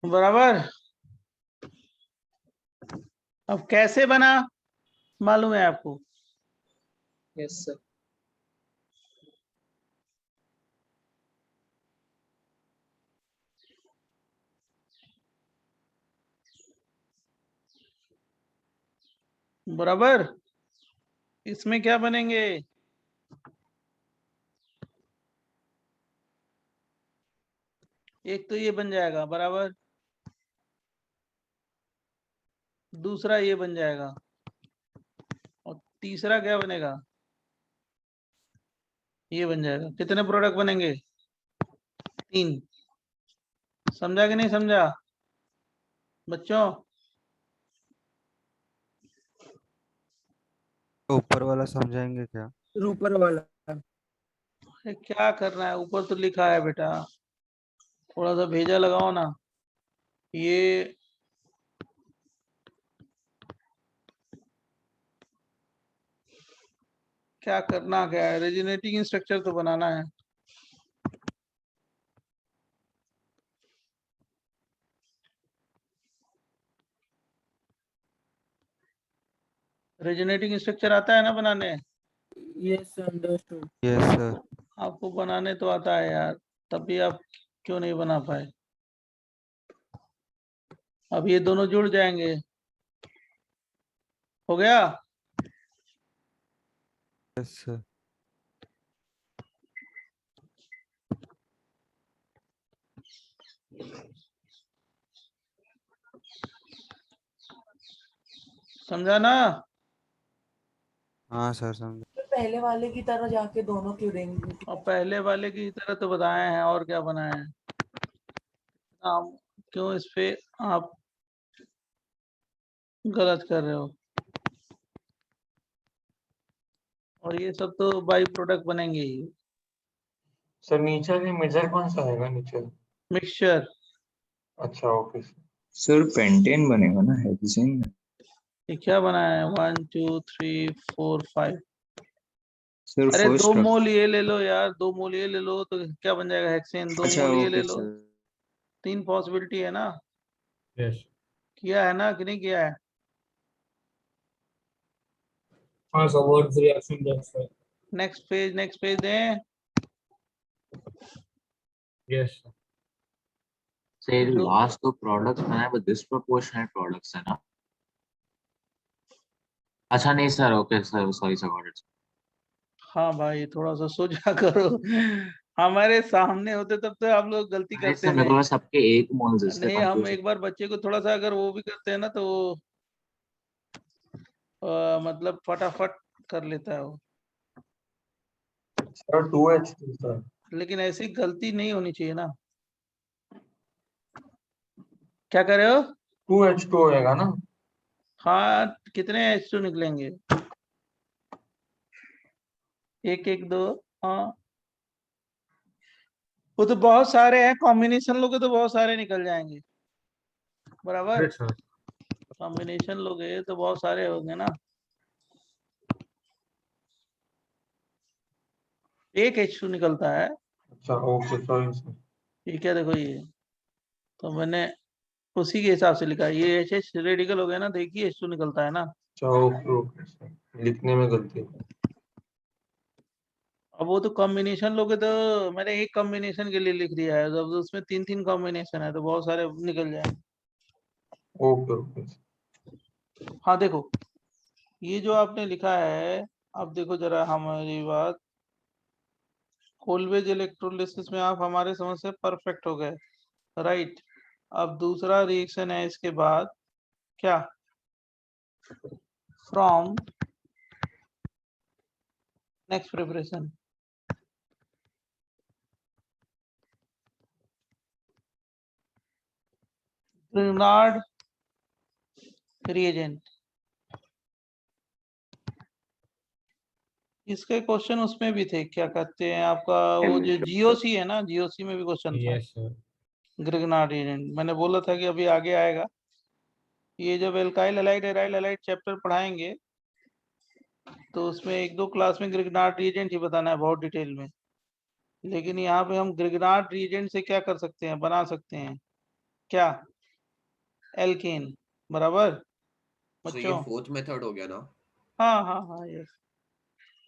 B: बराबर। अब कैसे बना मालूम है आपको?
D: Yes sir.
B: बराबर। इसमें क्या बनेंगे? एक तो ये बन जाएगा, बराबर। दूसरा ये बन जाएगा, और तीसरा क्या बनेगा? ये बन जाएगा। कितने प्रोडक्ट बनेंगे? 3। समझा कि नहीं समझा बच्चों?
E: ऊपर वाला समझाएंगे क्या?
F: ऊपर वाला
B: अरे क्या करना है, ऊपर तो लिखा है बेटा, थोड़ा सा भेजा लगाओ ना। ये क्या करना क्या है, रेजोनेटिंग स्ट्रक्चर तो बनाना है। रेजोनेटिंग स्ट्रक्चर आता है ना बनाने?
F: Yes understood.
E: Yes sir.
B: आपको बनाने तो आता है यार, तभी आप क्यों नहीं बना पाए? अब ये दोनों जुड़ जाएंगे, हो गया।
E: Yes sir.
B: समझा ना?
E: हाँ सर समझ।
L: पहले वाले की तरह जाके दोनों क्यों देंगे?
B: और पहले वाले की तरह तो बताए हैं, और क्या बनाए हैं? आप क्यों इस पे आप गलत कर रहे हो? और ये सब तो बाई प्रोडक्ट बनेंगे ही।
I: सर नीचे भी मेजर कौन सा आएगा नीचे?
B: मिक्सचर।
I: अच्छा ओके सर।
K: सर पेंटेन बनेगा ना हेक्सेन?
B: ये क्या बनाया है? 1 2 3 4 5।
K: सर
B: अरे
K: फर्स्ट
B: 2 मोल ये ले लो यार, 2 मोल ये ले लो तो क्या बन जाएगा हेक्सेन। 2
K: अच्छा
B: मोल ये ले
K: ओके
B: लो,
K: सर।
B: 3 पॉसिबिलिटी है ना।
D: यस।
B: किया है ना कि नहीं किया है?
D: हाँ सर, वर्ड्स रिएक्शन जैसे।
B: नेक्स्ट पेज दें।
D: यस
K: सर
B: जो
K: लास्ट तो प्रोडक्ट्स बनाए बट डिस्प्रोपोर्शनेट प्रोडक्ट्स है ना? अच्छा नहीं sir, okay sir, sorry sir, got it.
B: हाँ भाई, थोड़ा सा सोचा करो। हमारे सामने होते तब तो आप लोग गलती
K: अरे
B: करते
K: सर मेरे
B: नहीं।
K: को बस सबके एक मोल्स इसलिए
B: नहीं, हम
K: कंफ्यूज हो।
B: एक बार बच्चे को थोड़ा सा अगर वो भी करते हैं ना तो वो मतलब फटाफट कर लेता है वो।
I: Sir 2H2 sir.
B: लेकिन ऐसी गलती नहीं होनी चाहिए ना। क्या कर रहे हो?
I: 2H2 होएगा ना?
B: हाँ, कितने H2 निकलेंगे? 1 1 2। हाँ, वो तो बहुत सारे हैं, कॉम्बिनेशन लोगे तो बहुत सारे निकल जाएंगे, बराबर।
D: सर।
B: कॉम्बिनेशन लोगे तो बहुत सारे होंगे ना। एक H2 निकलता है।
I: अच्छा ओके सॉरी सर।
B: ये क्या, देखो ये तो मैंने उसी के हिसाब से लिखा है। ये H रेडिकल हो गया ना, देखिए H2 निकलता है ना।
I: अच्छा ओके ओके सर, लिखने में गलती है।
B: अब वो तो कॉम्बिनेशन लोगे तो मैंने एक कॉम्बिनेशन के लिए लिख दिया है, जब उसमें 3 कॉम्बिनेशन है तो बहुत सारे निकल जाएंगे।
I: Okay okay sir.
B: हाँ देखो, ये जो आपने लिखा है, अब देखो जरा हमारी बात। कोलवेज इलेक्ट्रोलिसिस में आप हमारे समझ से परफेक्ट हो गए, राइट। अब दूसरा रिएक्शन है इसके बाद, क्या? From next preparation. Grignard reagent. इसके क्वेश्चन उसमें भी थे, क्या कहते हैं आपका वो जो जीओसी है ना, जीओसी में भी क्वेश्चन था।
D: Yes sir.
B: ग्रिग्नार्ड रिएजेंट मैंने बोला था कि अभी आगे आएगा। ये जब alkyl halide aryl halide chapter पढ़ाएंगे तो उसमें 1 2 क्लास में ग्रिग्नार्ड रिएजेंट ही बताना है बहुत डिटेल में। लेकिन यहाँ पे हम ग्रिग्नार्ड रिएजेंट से क्या कर सकते हैं, बना सकते हैं क्या? एल्केन, बराबर बच्चों।
M: फोर्थ मेथड हो गया ना?
B: हाँ हाँ हाँ, यस।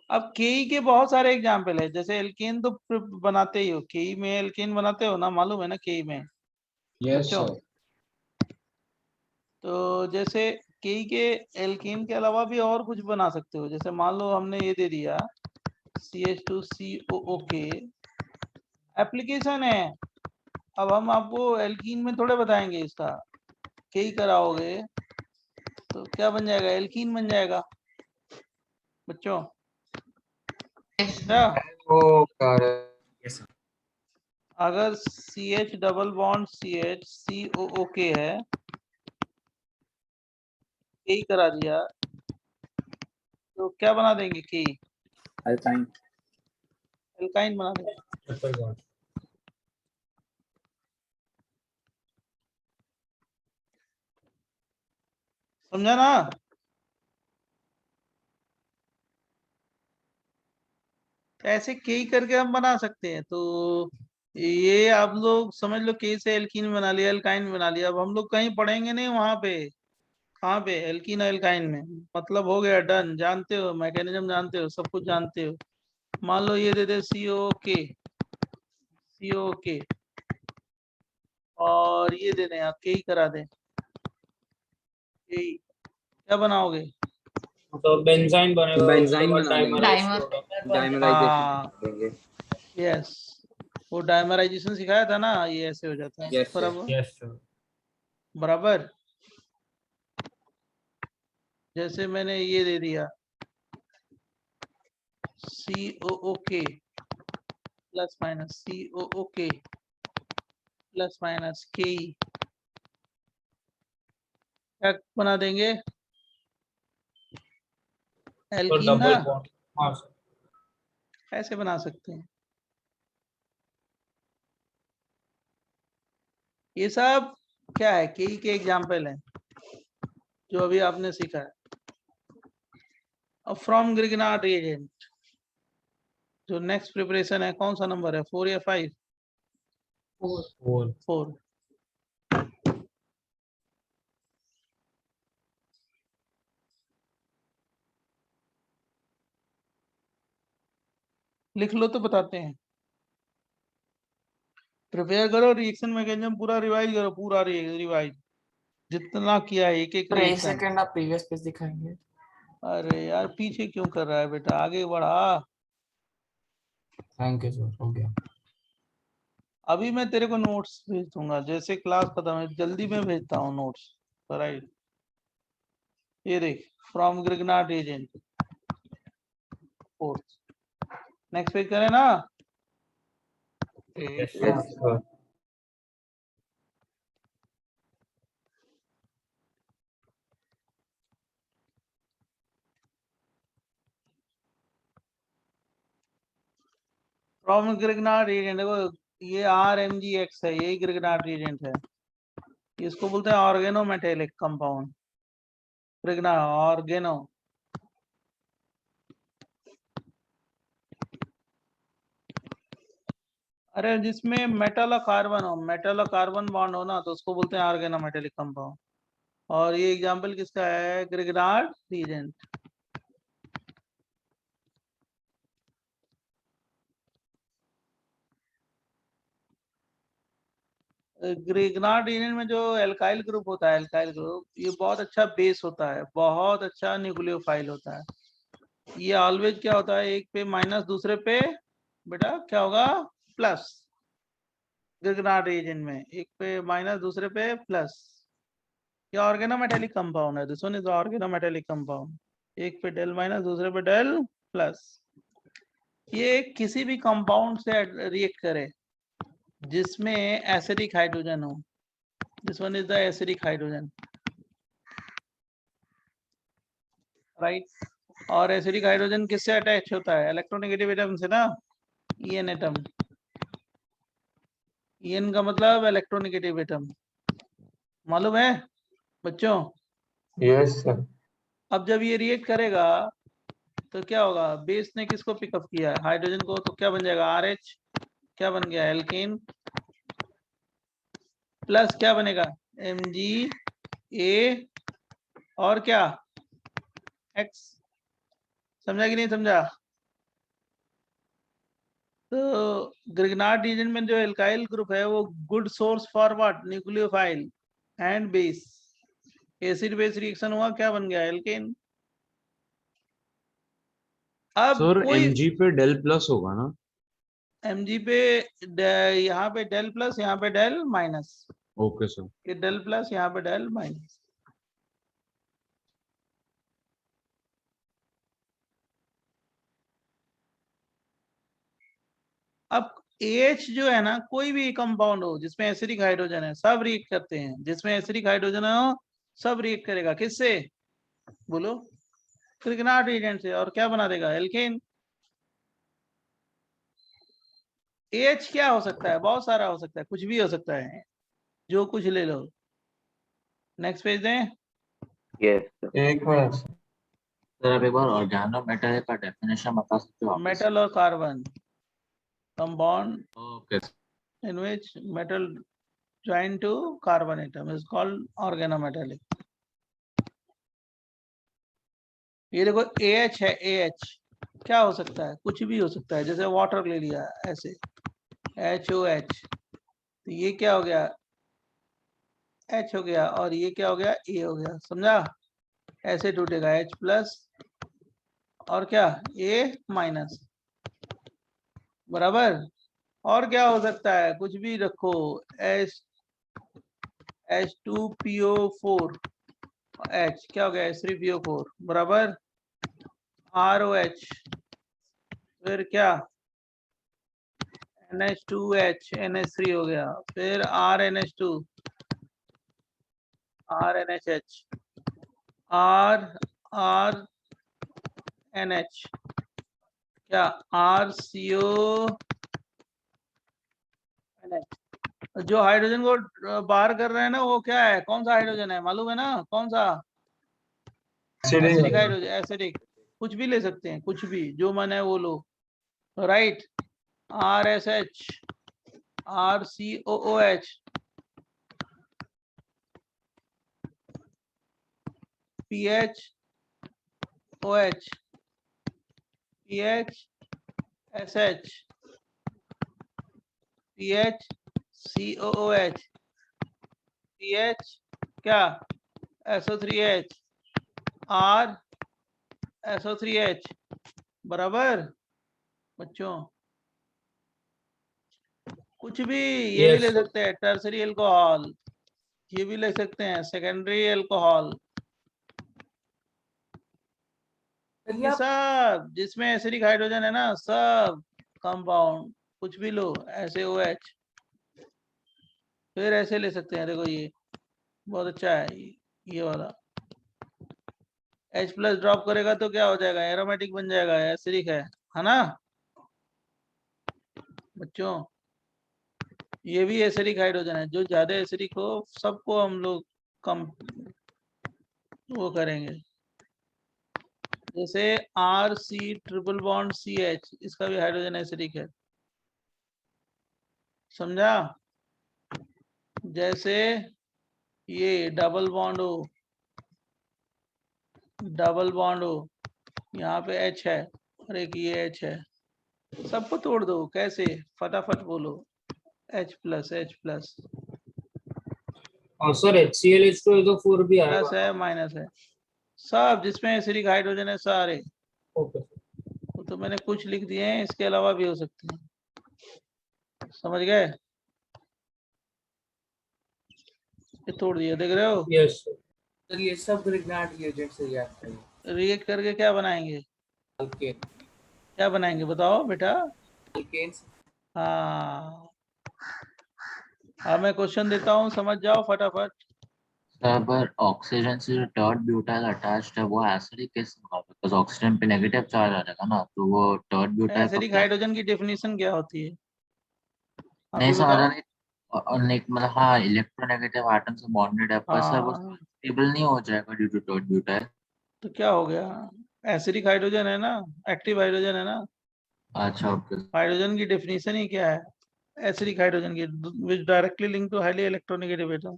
B: अब केई के बहुत सारे एग्जाम्पल है, जैसे एल्केन तो बनाते ही हो, केई में एल्केन बनाते हो ना, मालूम है ना केई में
H: यस
B: बच्चों।
H: सर।
B: तो जैसे केई के एल्केन के अलावा भी और कुछ बना सकते हो, जैसे मान लो हमने ये दे दिया CH2COO के एप्लीकेशन है। अब हम आपको एल्कीन में थोड़े बताएंगे इसका, केई कराओगे तो क्या बन जाएगा, एल्कीन बन जाएगा बच्चों। क्या
I: वो क्या रहे?
B: अगर CH double bond CH COO के है, केई करा दिया तो क्या बना देंगे केई?
G: अल्काइन।
B: एल्काइन बना देगा।
D: Triple bond.
B: समझा ना? ऐसे कई करके हम बना सकते हैं। तो ये आप लोग समझ लो, के से एल्कीन बना लिया, एल्काइन बना लिया। अब हम लोग कहीं पढ़ेंगे नहीं वहां पे, कहाँ पे, एल्कीन और एल्काइन में। मतलब हो गया, डन। जानते हो मैकेनिज्म, जानते हो, सब कुछ जानते हो। मान लो ये दे दे CO के, CO के, और ये दे दें आप, के ही करा दें। क्या बनाओगे?
D: तो बेंजाइन बनेगा,
M: बेंजाइन
D: उसके बाद
M: बना देंगे।
D: Dimerise
C: dimer.
D: होगा।
B: हाँ
M: डाइमराइजेशन देंगे।
B: यस, वो डायमराइजेशन सिखाया था ना, ये ऐसे हो जाता है।
M: Yes sir.
B: बराबर
D: यस सर।
B: बराबर। जैसे मैंने ये दे दिया COOK plus minus COOK plus minus के, क्या बना देंगे?
D: तो
B: एल्कीन ना,
D: डबल बॉन्ड। हाँ सर।
B: ऐसे बना सकते हैं। ये सब क्या है, के एग्जाम्पल है जो अभी आपने सीखा है। अब फ्रॉम ग्रिगनार्ड रिएजेंट जो नेक्स्ट प्रिपरेशन है, कौन सा नंबर है, 4 या 5? 4। लिख लो तो बताते हैं। प्रिपेयर करो, रिएक्शन मैकेनिज्म पूरा रिवाइज करो, पूरा रिवाइज जितना किया है, एक एक
L: सर एक
B: रिएक्शन।
L: सेकंड, आप प्रीवियस पेज दिखाएंगे?
B: अरे यार पीछे क्यों कर रहा है बेटा, आगे बढ़ा।
D: थैंक यू सर, हो गया।
B: अभी मैं तेरे को नोट्स भेज दूंगा, जैसे क्लास खत्म है जल्दी में भेजता हूँ नोट्स। राइट, ये देख, from Grignard reagent 4। Next page करें ना?
D: Yes
M: yes
D: sir.
B: From Grignard reagent, देखो ये RMgX है, यही ग्रिगनार्ड रिएजेंट है। इसको बोलते हैं ऑर्गेनोमेटेलिक कंपाउंड, ग्रिगनार्ड ऑर्गेनो। अरे जिसमें मेटल और कार्बन हो, मेटल और कार्बन बॉन्ड हो ना, तो उसको बोलते हैं ऑर्गेनोमेटेलिक कंपाउंड। और ये एग्जांपल किसका है, ग्रिगनार्ड रिएजेंट। ग्रिगनार्ड रिएजेंट में जो एल्काइल ग्रुप होता है, एल्काइल ग्रुप, ये बहुत अच्छा बेस होता है, बहुत अच्छा न्यूक्लियोफाइल होता है। ये ऑलवेज क्या होता है, एक पे माइनस, दूसरे पे बेटा क्या होगा, प्लस। ग्रिगनार्ड रिएजेंट में एक पे माइनस, दूसरे पे प्लस। ये ऑर्गेनोमेटेलिक कंपाउंड है, this one is organometallic compound. एक पे डेल माइनस, दूसरे पे डेल प्लस। ये किसी भी कंपाउंड से रिएक्ट करे जिसमें एसिडिक हाइड्रोजन हो, this one is the acidic hydrogen, right. और एसिडिक हाइड्रोजन किससे अटैच होता है, इलेक्ट्रोनेगेटिव एटम से ना, EN एटम। EN का मतलब इलेक्ट्रोनेगेटिव एटम, मालूम है बच्चों?
I: Yes sir.
B: अब जब ये रिएक्ट करेगा तो क्या होगा, बेस ने किसको पिकअप किया है, हाइड्रोजन को, तो क्या बन जाएगा, RH, क्या बन गया, एल्केन, प्लस क्या बनेगा, MgA, और क्या, X। समझा कि नहीं समझा? तो ग्रिगनार्ड रिएजेंट में जो एल्काइल ग्रुप है वो good source for what, nucleophile and base. Acid base reaction हुआ, क्या बन गया, एल्केन। अब
H: सर
B: कोई
H: Mg पे डेल प्लस होगा ना?
B: Mg पे यहाँ पे डेल प्लस, यहाँ पे डेल माइनस।
H: Okay sir.
B: ये डेल प्लस, यहाँ पे डेल माइनस। अब AH जो है ना, कोई भी कंपाउंड हो जिसमें एसिडिक हाइड्रोजन है, सब रिएक्ट करते हैं। जिसमें एसिडिक हाइड्रोजन हो सब रिएक्ट करेगा, किससे बोलो, ग्रिगनार्ड रिएजेंट से। और क्या बना देगा, एल्केन। एच क्या हो सकता है? बहुत सारा हो सकता है, कुछ भी हो सकता है, जो कुछ ले लो। नेक्स्ट पेज दें।
F: यस
I: एक मिनट।
K: सर आप एक बार ऑर्गेनो मेटल का डेफिनेशन बता सकते हो आप?
B: मेटल और carbon compound
K: okay
B: in which metal joined to carbon atom is called organometallic. ये देखो AH है, AH क्या हो सकता है? कुछ भी हो सकता है, जैसे वाटर ले लिया ऐसे HOH, तो ये क्या हो गया? H हो गया, और ये क्या हो गया? A हो गया, समझा? ऐसे टूटेगा H प्लस और क्या A माइनस, बराबर। और क्या हो सकता है? कुछ भी रखो, H2PO4 H क्या हो गया? H3PO4 बराबर ROH, फिर क्या NH2H NH3 हो गया, फिर RNH2 RNHH RNH क्या RCO NH। जो हाइड्रोजन को बाहर कर रहे हैं ना, वो क्या है? कौन सा हाइड्रोजन है? मालूम है ना? कौन सा? Acidic hydrogen, acidic. कुछ भी ले सकते हैं, कुछ भी, जो मन है वो लो, right. RSH RCOOH PHOH PHSH PHCOOH PH क्या SO3H SO3H बराबर बच्चों। कुछ भी, ये भी
D: Yes,
B: ले
D: sir.
B: सकते हैं, टर्सरी अल्कोहल, ये भी ले सकते हैं, सेकेंडरी अल्कोहल, ये सब जिसमें एसिडिक हाइड्रोजन है ना, सब कंपाउंड कुछ भी लो, ऐसे OH, फिर ऐसे ले सकते हैं। देखो ये बहुत अच्छा है, ये वाला H प्लस ड्रॉप करेगा तो क्या हो जाएगा? एरोमेटिक बन जाएगा, एसिडिक है ना बच्चों? ये भी एसिडिक हाइड्रोजन है, जो ज्यादा एसिडिक हो सबको हम लोग कम वो करेंगे। जैसे RC ट्रिपल बॉन्ड CH, इसका भी हाइड्रोजन एसिडिक है, समझा? जैसे ये डबल बॉन्ड हो, यहाँ पे H है और एक ये H है, सबको तोड़ दो। कैसे? फटाफट बोलो, H प्लस
D: और सर HClH2 तो 4 भी
B: प्लस
D: आएगा।
B: है माइनस है, सब जिसमें एसिडिक हाइड्रोजन है सारे।
D: ओके
B: वो तो मैंने कुछ लिख दिए हैं, इसके अलावा भी हो सकते हैं, समझ गए? ये तोड़ दिया, देख रहे हो?
D: Yes sir.
L: सर ये सब ग्रिग्नार्ड रिएजेंट से रिएक्ट करेंगे।
B: रिएक्ट करके क्या बनाएंगे?
L: अल्केन
B: क्या बनाएंगे बताओ बेटा?
L: अल्केन्स।
B: हाँ, अब मैं क्वेश्चन देता हूँ, समझ जाओ फटाफट।
K: सर पर ऑक्सीजन से जो थर्ड ब्यूटाइल अटैच्ड है वो एसिडिक कैसे होगा? बिकॉज ऑक्सीजन पे नेगेटिव चार्ज आ जाएगा ना, तो वो थर्ड ब्यूटाइल का
B: एसिडिक
K: क्या?
B: हाइड्रोजन की डेफिनेशन क्या होती है?
K: नहीं
B: अभी
K: सर,
B: बताओ।
K: अगर मतलब हाँ इलेक्ट्रोनेगेटिव एटम से बॉन्डेड है, पर सर वो
B: हाँ,
K: स्टेबल नहीं हो जाएगा ड्यू टू थर्ड ब्यूटाइल।
B: तो क्या हो गया? एसिडिक हाइड्रोजन है ना, एक्टिव हाइड्रोजन है ना।
K: अच्छा ओके।
B: हाइड्रोजन की डेफिनेशन ही क्या है? एसिडिक हाइड्रोजन की, which directly link to highly electronegative atom.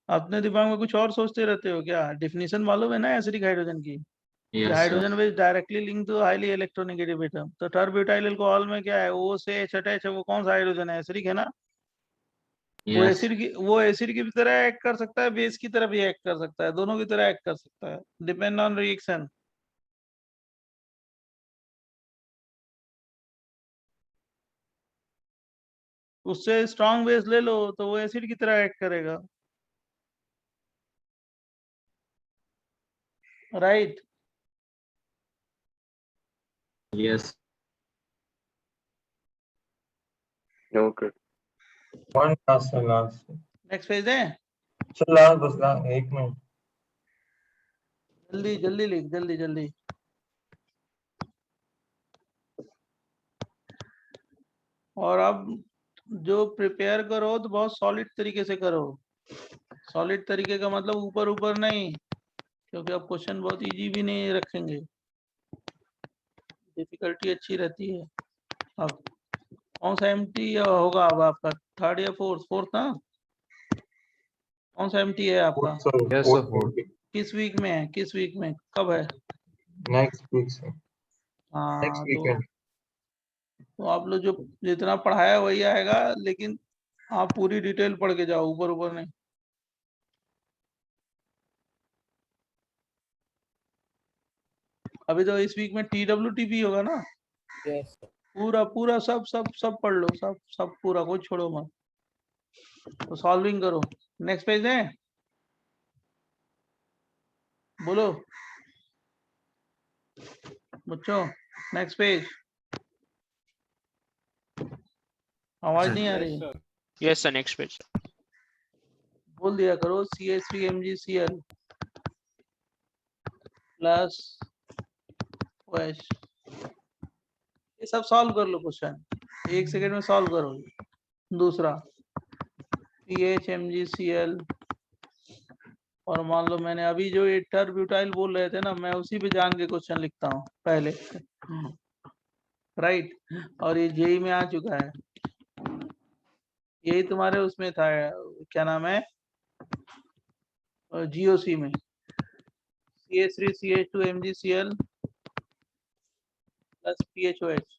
B: अपने दिमाग में कुछ और सोचते रहते हो क्या? डेफिनेशन मालूम है ना एसिडिक हाइड्रोजन की?
K: Yes sir.
B: Hydrogen which directly link to highly electronegative atom. तो टर्ब्यूटाइल अल्कोहल में क्या है? O से H अटैच है, वो कौन सा हाइड्रोजन है? एसिडिक है ना। वो
K: यस
B: एसिड की भी तरह एक्ट कर सकता है, बेस की तरह भी एक्ट कर सकता है, दोनों की तरह एक्ट कर सकता है, डिपेंड ऑन रिएक्शन। उससे स्ट्रॉन्ग बेस ले लो तो वो एसिड की तरह एक्ट करेगा, right?
K: Yes
F: okay
I: one last
B: next page है,
I: सर, लास्ट बस लास्ट एक मिनट।
B: जल्दी जल्दी लिख, जल्दी जल्दी। और अब जो प्रिपेयर करो तो बहुत सॉलिड तरीके से करो। सॉलिड तरीके का मतलब ऊपर ऊपर नहीं, क्योंकि अब क्वेश्चन बहुत इजी भी नहीं रखेंगे, डिफिकल्टी अच्छी रहती है। अब कौन सा एमटी होगा अब आपका, थर्ड या फोर्थ? फोर्थ ना, कौन सा एमटी है आपका?
H: Yes, sir.
B: किस वीक में है, किस वीक में, कब है?
I: नेक्स्ट वीक से,
B: हाँ
I: नेक्स्ट वीकेंड।
B: तो आप लोग जो जितना पढ़ाया वही आएगा, लेकिन आप पूरी डिटेल पढ़ के जाओ, ऊपर ऊपर नहीं। अभी तो इस वीक में TWT भी होगा ना?
D: Yes sir.
B: पूरा पूरा सब सब सब पढ़ लो, सब सब पूरा, कोई छोड़ो मत। तो सॉल्विंग करो। नेक्स्ट पेज है, बोलो बच्चों, नेक्स्ट पेज। आवाज नहीं आ रही,
A: Yes, sir. Next page.
B: बोल दिया करो CH3MgCl प्लस OH। ये सब सॉल्व कर लो क्वेश्चन, 1 सेकंड में सॉल्व करो। दूसरा PHMgCl, और मान लो मैंने अभी जो एथर ब्यूटाइल बोल रहे थे ना, मैं उसी पे जान के क्वेश्चन लिखता हूँ पहले, राइट। और ये जेई में आ चुका है, यही तुम्हारे उसमें था, क्या नाम है, GOC में, CH3CH2MgCl plus PHOH,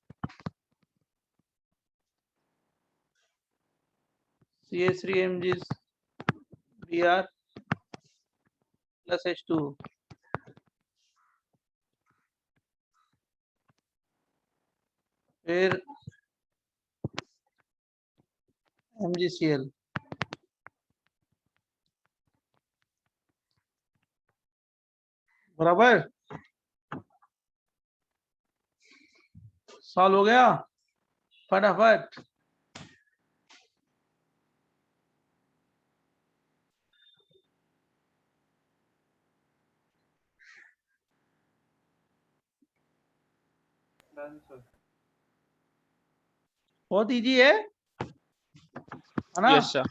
B: CH3MgBr plus H2, फिर MgCl, बराबर। सॉल्व हो गया फटाफट। बहुत इजी है ना?
A: Yes, sir.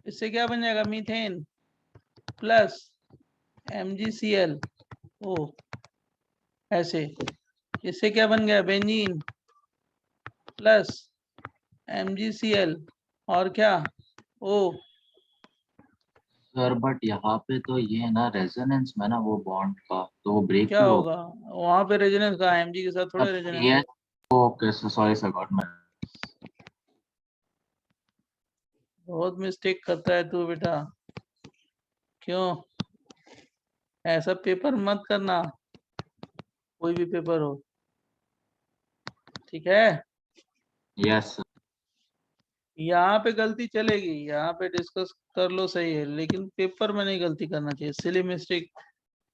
B: इससे क्या बन जाएगा, मीथेन प्लस MgCl, ओ ऐसे। इससे क्या बन गया, बेंजीन प्लस MgCl, और क्या, ओ।
K: सर बट यहाँ पे तो ये है ना रेजोनेंस में ना वो बॉन्ड का, तो वो ब्रेक
B: क्या
K: भी
B: होगा वहां पे, रेजोनेंस का Mg के साथ थोड़ा रेजोनेंस है।
K: ओके सॉरी सर गॉट मैं।
B: बहुत मिस्टेक करता है तू बेटा, क्यों? ऐसा पेपर मत करना, कोई भी पेपर हो, ठीक है?
K: Yes sir.
B: यहाँ पे गलती चलेगी, यहाँ पे डिस्कस कर लो, सही है, लेकिन पेपर में नहीं गलती करना चाहिए, सिली मिस्टेक।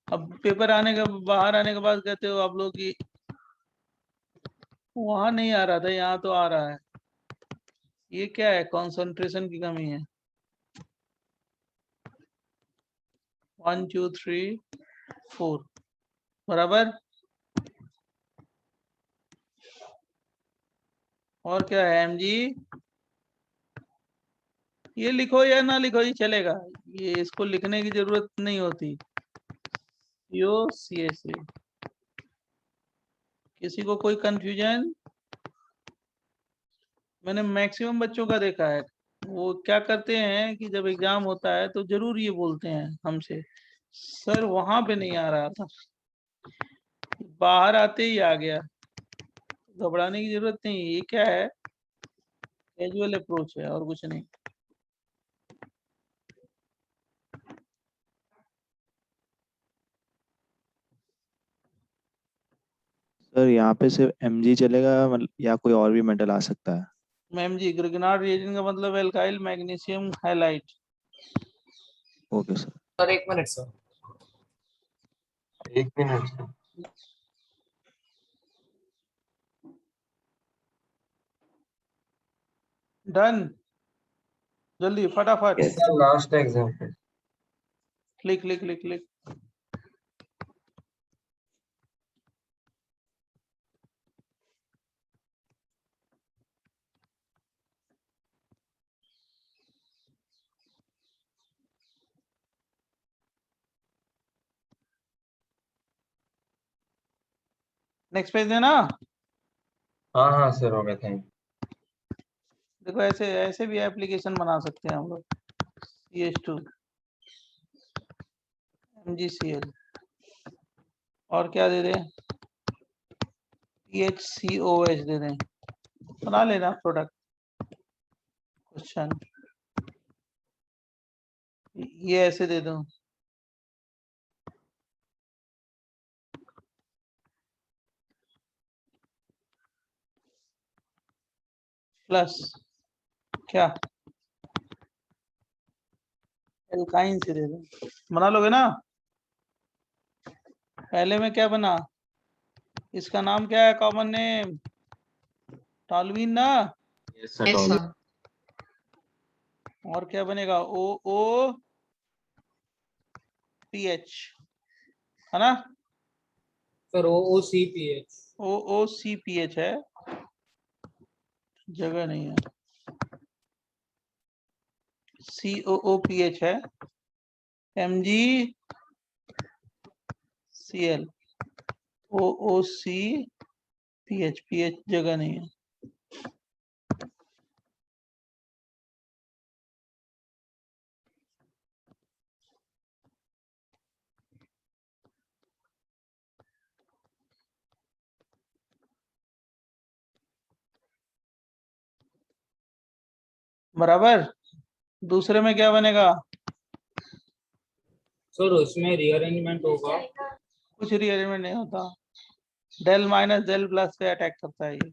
B: अब पेपर आने का, बाहर आने के बाद कहते हो आप लोग कि वहां नहीं आ रहा था, यहाँ तो आ रहा है। ये क्या है, कंसंट्रेशन की कमी है। 1 2 3 4, बराबर। और क्या है, Mg, ये लिखो या ना लिखो ही चलेगा, ये इसको लिखने की जरूरत नहीं होती। यो CH3, किसी को कोई कंफ्यूजन? मैंने मैक्सिमम बच्चों का देखा है, वो क्या करते हैं कि जब एग्जाम होता है तो जरूर ये बोलते हैं हमसे, सर वहां पे नहीं आ रहा था, बाहर आते ही आ गया। घबराने की जरूरत नहीं, ये क्या है, कैजुअल अप्रोच है और कुछ नहीं।
E: सर यहाँ पे सिर्फ Mg चलेगा मतलब, या कोई और भी मेटल आ सकता है?
B: Mg ग्रिग्नार्ड रिएजेंट का मतलब alkyl magnesium halide.
E: Okay sir.
L: Sir 1 minute sir.
I: 1 minute sir.
B: Done, जल्दी फटाफट,
I: last example.
B: Click click click click. Next page देना।
I: हाँ हाँ सर, हो गया, थैंक।
B: देखो ऐसे ऐसे भी एप्लीकेशन बना सकते हैं हम लोग। CH2 MgCl और क्या दे दें, PHCOH दे दें, बना लेना प्रोडक्ट। क्वेश्चन ये ऐसे दे दूं, प्लस क्या एल्काइन से दे दूं, बना लोगे ना। पहले में क्या बना, इसका नाम क्या है, कॉमन नेम टॉलुइन ना।
K: Yes, sir.
C: Yes,
K: Tolu.
C: sir.
B: और क्या बनेगा, OOPH है ना,
D: सर OOCPH।
B: OOCPH है, जगह नहीं है, COOPH है, MgCl OOCPH, PH जगह नहीं है। बराबर। दूसरे में क्या बनेगा,
D: सर उसमें रीअरेंजमेंट होगा।
B: कुछ रीअरेंजमेंट नहीं होता, डेल माइनस डेल प्लस पे अटैक करता है ये।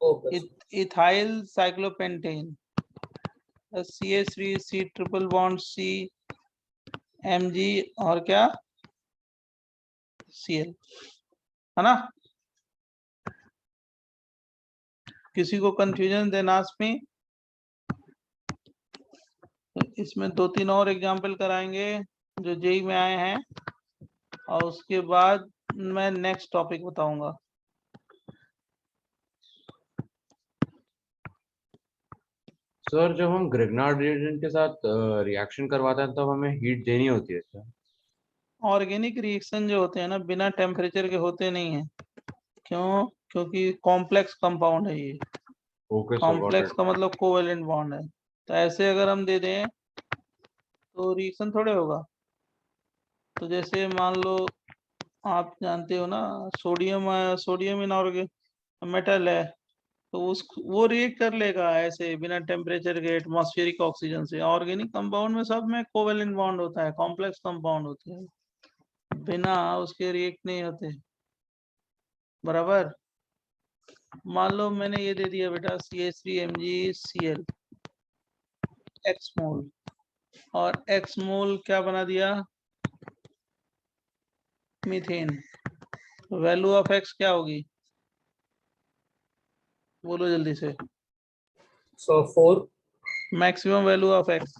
D: Okay
B: ethyl cyclopentane, CH3 C triple bond C Mg और क्या Cl, है ना। किसी को कंफ्यूजन देना इसमें, इसमें 2-3 और एग्जाम्पल कराएंगे जो जेई में आए हैं, और उसके बाद मैं नेक्स्ट टॉपिक बताऊंगा।
H: सर जब हम ग्रिग्नार्ड रिएजेंट के साथ रिएक्शन करवाते हैं तब हमें हीट देनी होती है सर?
B: ऑर्गेनिक रिएक्शन जो होते हैं ना, बिना टेम्परेचर के होते नहीं है। क्यों, क्योंकि कॉम्प्लेक्स कंपाउंड है ये।
H: Okay sir, got
B: complex
H: it.
B: का मतलब कोवेलेंट बॉन्ड है, तो ऐसे अगर हम दे दें तो रिएक्शन थोड़े होगा। तो जैसे मान लो आप जानते हो ना, सोडियम इनऑर्गेनिक मेटल है, तो उस वो रिएक्ट कर लेगा ऐसे बिना टेम्परेचर के एटमॉस्फेरिक ऑक्सीजन से। ऑर्गेनिक कंपाउंड में सब में कोवेलेंट बॉन्ड होता है, कॉम्प्लेक्स कंपाउंड होते हैं, बिना उसके रिएक्ट नहीं होते। बराबर। मान लो मैंने ये दे दिया बेटा CH3 MgCl x मोल, और x मोल क्या बना दिया, मीथेन। वैल्यू ऑफ x क्या होगी, बोलो जल्दी से।
D: सो 4।
B: मैक्सिमम वैल्यू ऑफ x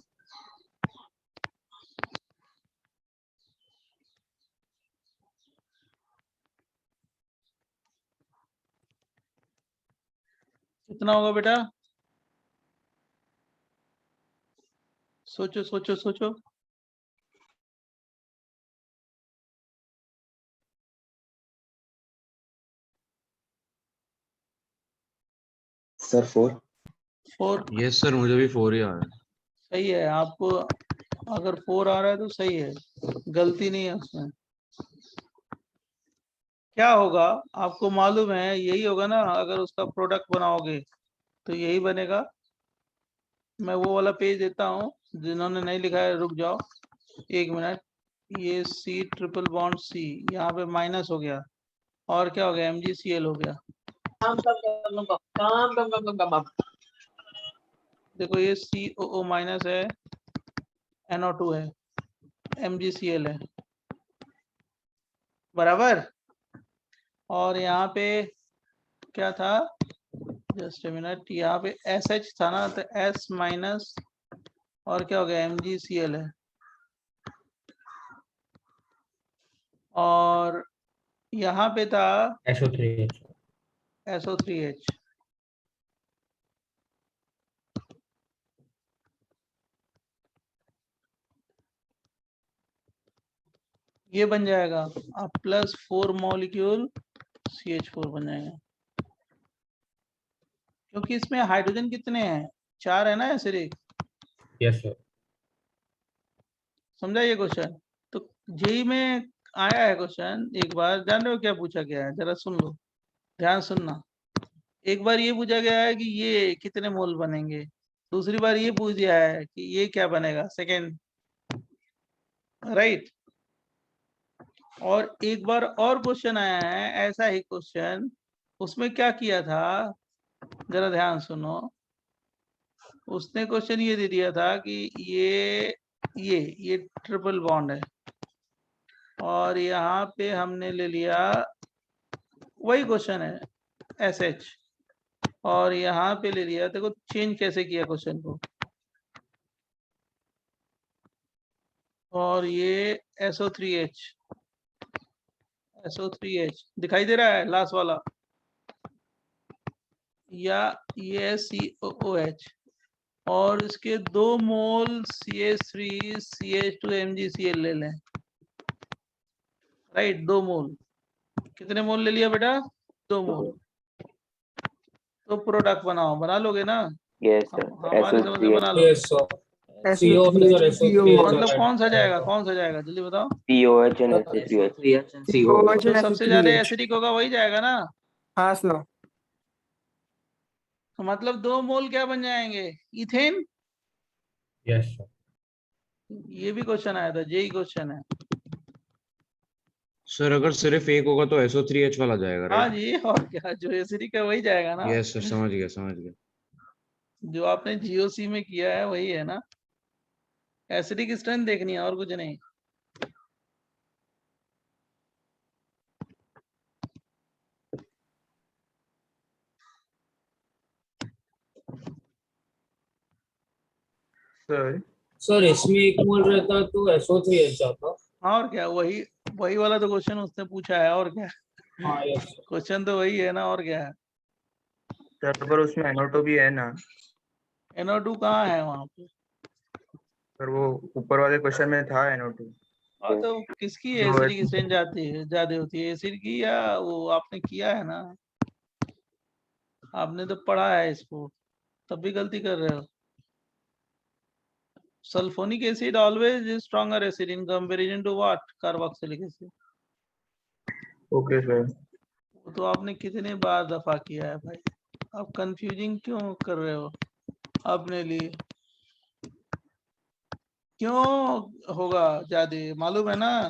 B: कितना होगा बेटा, सोचो सोचो सोचो।
F: सर 4।
B: 4
H: यस सर, मुझे भी 4 ही आ रहा है।
B: सही है। आपको अगर 4 आ रहा है तो सही है, गलती नहीं है उसमें। क्या होगा आपको मालूम है, यही होगा ना, अगर उसका प्रोडक्ट बनाओगे तो यही बनेगा। मैं वो वाला पेज देता हूँ, जिन्होंने नहीं लिखा है रुक जाओ 1 मिनट। ये C ट्रिपल बॉन्ड C यहाँ पे माइनस हो गया, और क्या हो गया, MgCl हो गया। देखो ये COO माइनस है, NO2 है, MgCl है, बराबर। और यहाँ पे क्या था, जस्ट ए मिनट, यहाँ पे SH था ना, तो S माइनस और क्या हो गया, MgCl है। और यहाँ पे था SO3H। ये बन जाएगा अब +4 मॉलिक्यूल CH4 बन जाएगा, क्योंकि इसमें हाइड्रोजन कितने हैं, 4 है ना एसिडिक।
D: Yes sir.
B: समझा ये क्वेश्चन? तो जेई में आया है क्वेश्चन, एक बार जान रहे हो क्या पूछा गया है, जरा सुन लो, ध्यान सुनना। एक बार ये पूछा गया है कि ये कितने मोल बनेंगे, दूसरी बार ये पूछ दिया है कि ये क्या बनेगा, सेकेंड, राइट। और एक बार और क्वेश्चन आया है ऐसा ही क्वेश्चन, उसमें क्या किया था, जरा ध्यान सुनो। उसने क्वेश्चन ये दे दिया था कि ये ट्रिपल बॉन्ड है, और यहाँ पे हमने ले लिया, वही क्वेश्चन है SH, और यहाँ पे ले लिया, देखो चेंज कैसे किया क्वेश्चन को, और ये SO3H दिखाई दे रहा है लास्ट वाला, या ये COOH, और इसके 2 मोल CH3 CH2 MgCl ले लें, राइट। 2 मोल, कितने मोल ले लिया बेटा, 2 मोल। तो प्रोडक्ट बनाओ, बना लोगे ना?
F: यस सर,
B: हमारे समझ से बना लो।
D: Yes sir. CO सर,
B: मतलब कौन सा जाएगा जल्दी बताओ।
F: POH and SO3H।
B: जो सबसे ज्यादा एसिडिक होगा वही जाएगा ना?
I: हाँ सर।
B: तो मतलब 2 मोल क्या बन जाएंगे, इथेन।
D: Yes sir.
B: ये भी क्वेश्चन आया था, जेई क्वेश्चन है।
H: सर अगर सिर्फ एक होगा तो SO3H वाला जाएगा,
B: हाँ
H: राइट?
B: जी, और क्या, जो एसिडिक है वही जाएगा ना।
H: यस सर, समझ गया।
B: जो आपने GOC में किया है वही है ना। एसिडिक स्ट्रेंथ देखनी है और कुछ नहीं।
D: सर इसमें 1 मोल रहता तो SO3H जाता।
B: और क्या, वही वाला तो क्वेश्चन उसने पूछा है, और क्या।
D: हाँ यस।
B: क्वेश्चन तो वही है ना, और क्या है।
I: सर पर उसमें NO2 भी है ना?
B: NO2 कहाँ है वहां पे?
I: सर वो ऊपर वाले क्वेश्चन में था NO2।
B: और तो किसकी
I: जो
B: एसिडिक स्ट्रेंथ ज्यादा होती है, एसिड की, या वो आपने किया है ना, आपने तो पढ़ा है इसको, तब भी गलती कर रहे हो। Sulphonic acid always stronger acid in comparison to what, carboxylic acid.
I: Okay sir.
B: वो तो आपने कितने बार दफा किया है भाई, आप कंफ्यूजिंग क्यों कर रहे हो अपने लिए? क्यों होगा ज्यादा, मालूम है ना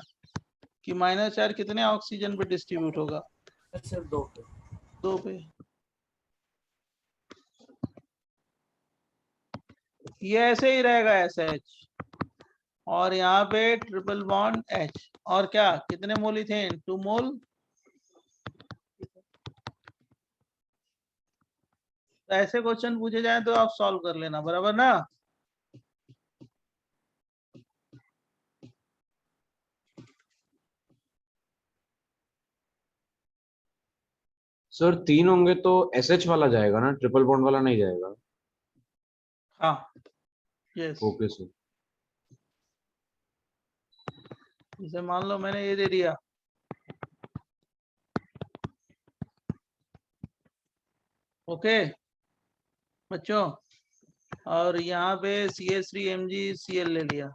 B: कि -4 कितने ऑक्सीजन पे डिस्ट्रीब्यूट होगा,
L: सर 2 पे।
B: 2 पे। ये ऐसे ही रहेगा SH, और यहाँ पे ट्रिपल बॉन्ड H, और क्या, कितने मोल इथेन, 2 मोल। तो ऐसे क्वेश्चन पूछे जाए तो आप सॉल्व कर लेना, बराबर ना।
H: सर 3 होंगे तो SH वाला जाएगा ना, ट्रिपल बॉन्ड वाला नहीं जाएगा?
B: हाँ, यस।
H: Okay sir.
B: जैसे मान लो मैंने ये दे दिया, ओके बच्चों, और यहाँ पे CH3 MgCl ले लिया,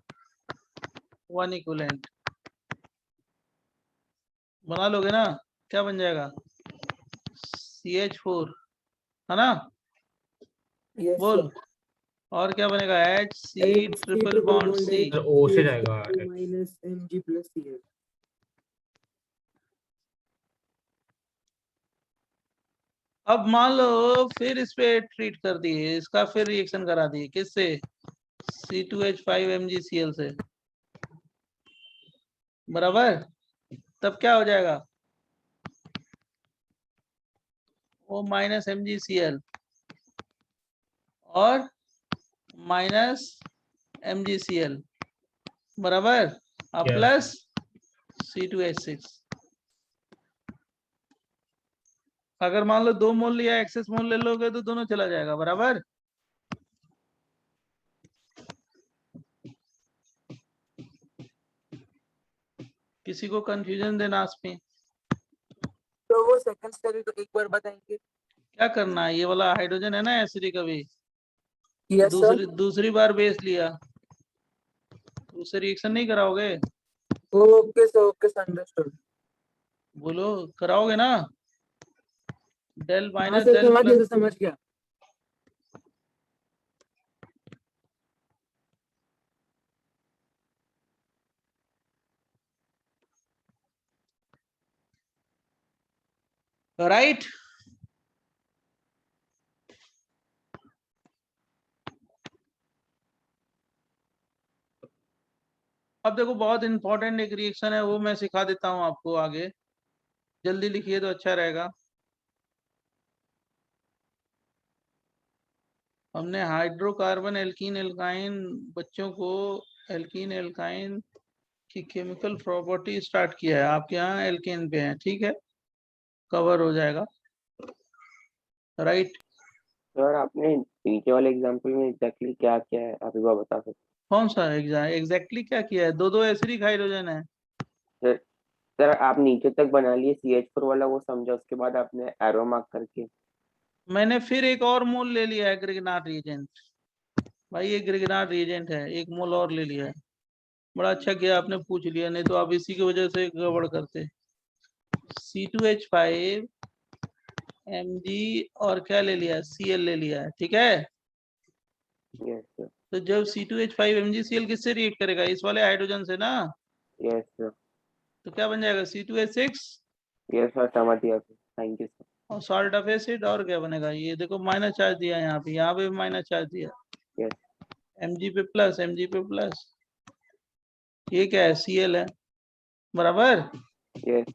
B: 1 इक्विवेलेंट, बना लोगे ना, क्या बन जाएगा, CH4, है ना? बोल, और क्या बनेगा, HC triple bond C।
D: O से जाएगा।
B: अब मान लो फिर इस पे ट्रीट कर दिए, इसका फिर रिएक्शन करा दिए, किससे, C2H5 MgCl से, बराबर। तब क्या हो जाएगा, वो -MgCl और -MgCl, बराबर, अब
D: Yes.
B: Plus C2H6। अगर मान लो 2 मोल लिया, एक्सेस मोल ले लोगे तो दोनों चला जाएगा, बराबर। किसी को कंफ्यूजन देना इसमें?
L: तो वो सेकंड स्टेप तो एक बार बताएंगे।
B: क्या करना है, ये वाला हाइड्रोजन है ना एसिडिक, अभी
L: यस सर।
B: दूसरी बार बेस लिया, उससे रिएक्शन नहीं कराओगे?
L: Okay sir, okay sir, understood.
B: बोलो, कराओगे ना? डेल
L: हाँ
B: माइनस
L: सर,
B: डेल
L: समझ गया
B: प्लस,
L: सर, समझ गया।
B: राइट। अब देखो बहुत इंपॉर्टेंट एक रिएक्शन है, वो मैं सिखा देता हूँ आपको आगे, जल्दी लिखिए तो अच्छा रहेगा। हमने हाइड्रोकार्बन एल्कीन एल्काइन बच्चों को एल्कीन एल्काइन की केमिकल प्रॉपर्टी स्टार्ट किया है, आपके यहाँ एल्केन पे है, ठीक है, कवर हो जाएगा। राइट।
F: सर आपने नीचे वाले एग्जांपल में एग्जैक्टली क्या किया है, आप एक बार बता सकते
B: कौन सा एग्जैक्टली क्या किया है? दो एसिडिक हाइड्रोजन है।
F: हैं? सर आप नीचे तक बना लिए CH4 वाला, वो समझा, उसके बाद आपने एरो मार्क करके।
B: मैंने फिर एक और मोल ले लिया है ग्रिगनार्ड रिएजेंट, भाई ये ग्रिगनार्ड रिएजेंट है, एक मोल और ले लिया है। बड़ा अच्छा किया आपने पूछ लिया, नहीं तो आप इसी की वजह से गड़बड़ करते। C2H5 Mg और क्या ले लिया, Cl ले लिया है, ठीक है।
F: Yes sir.
B: तो जब C2H5 MgCl किससे रिएक्ट करेगा, इस वाले हाइड्रोजन से ना,
F: यस सर।
B: तो क्या बन जाएगा C2H6
F: यस सर, समझ गया सर, थैंक यू सर।
B: और सॉल्ट ऑफ एसिड, और क्या बनेगा, ये देखो माइनस चार्ज दिया है यहाँ पे भी माइनस चार्ज दिया,
F: यस।
B: Mg पे प्लस, Mg पे प्लस, ये क्या है, Cl है, बराबर।
F: यस।